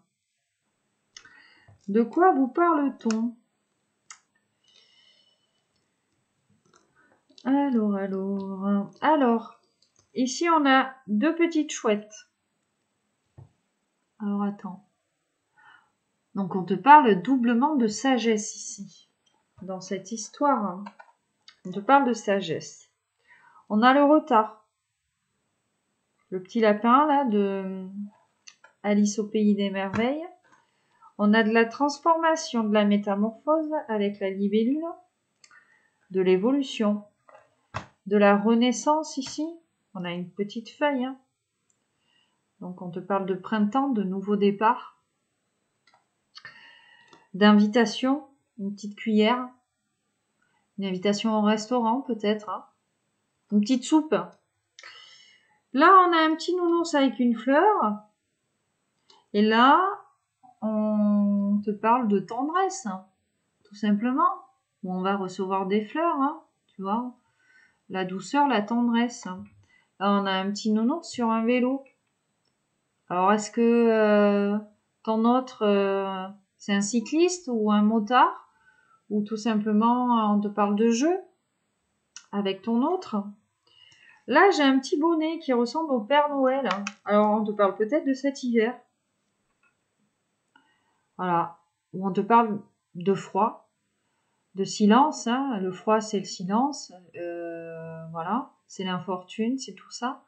de quoi vous parle-t-on? Alors, ici on a deux petites chouettes. Alors attends. Donc on te parle doublement de sagesse ici, dans cette histoire. Hein. On te parle de sagesse. On a le retard. Le petit lapin là de Alice au pays des merveilles. On a de la transformation, de la métamorphose avec la libellule, de l'évolution, de la renaissance ici. On a une petite feuille. Hein. Donc on te parle de printemps, de nouveau départ, d'invitation, une petite cuillère, une invitation au restaurant peut-être, hein. Une petite soupe. Là on a un petit nounours avec une fleur. Et là, on te parle de tendresse, hein, tout simplement. Où on va recevoir des fleurs, hein, tu vois. La douceur, la tendresse. Là, on a un petit nounours sur un vélo. Alors, est-ce que ton autre, c'est un cycliste ou un motard? Ou tout simplement, on te parle de jeu avec ton autre? Là, j'ai un petit bonnet qui ressemble au Père Noël. Hein. Alors, on te parle peut-être de cet hiver. Voilà. Où on te parle de froid, de silence. Hein. Le froid, c'est le silence. Voilà. C'est l'infortune, c'est tout ça.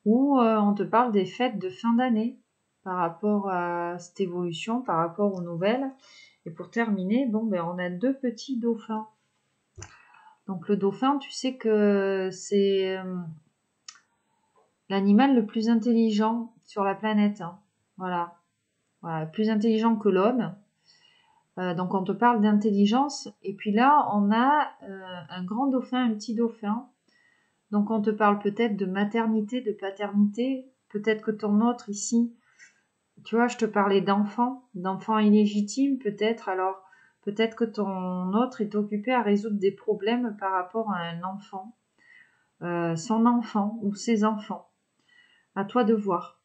Ou on te parle des fêtes de fin d'année par rapport à cette évolution, par rapport aux nouvelles. Et pour terminer, bon, ben, on a deux petits dauphins. Donc le dauphin, tu sais que c'est l'animal le plus intelligent sur la planète. Hein. Voilà. Voilà, plus intelligent que l'homme. Donc on te parle d'intelligence. Et puis là, on a un grand dauphin, un petit dauphin. Donc on te parle peut-être de maternité, de paternité. Peut-être que ton autre ici, tu vois, je te parlais d'enfant illégitime peut-être. Alors peut-être que ton autre est occupé à résoudre des problèmes par rapport à un enfant, son enfant ou ses enfants. À toi de voir.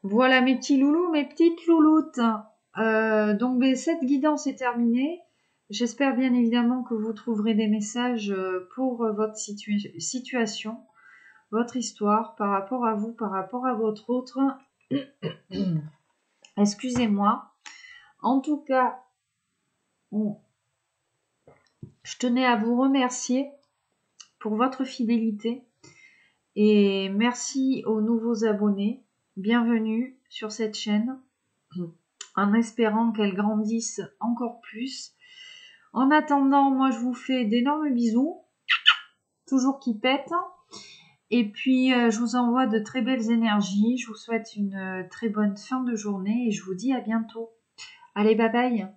Voilà mes petits loulous, mes petites louloutes. Donc cette guidance est terminée. J'espère bien évidemment que vous trouverez des messages pour votre situation, votre histoire, par rapport à vous, par rapport à votre autre. Excusez-moi. En tout cas, je tenais à vous remercier pour votre fidélité et merci aux nouveaux abonnés. Bienvenue sur cette chaîne. En espérant qu'elle grandisse encore plus. En attendant, moi je vous fais d'énormes bisous, toujours qui pètent. Et puis je vous envoie de très belles énergies. Je vous souhaite une très bonne fin de journée et je vous dis à bientôt. Allez, bye bye.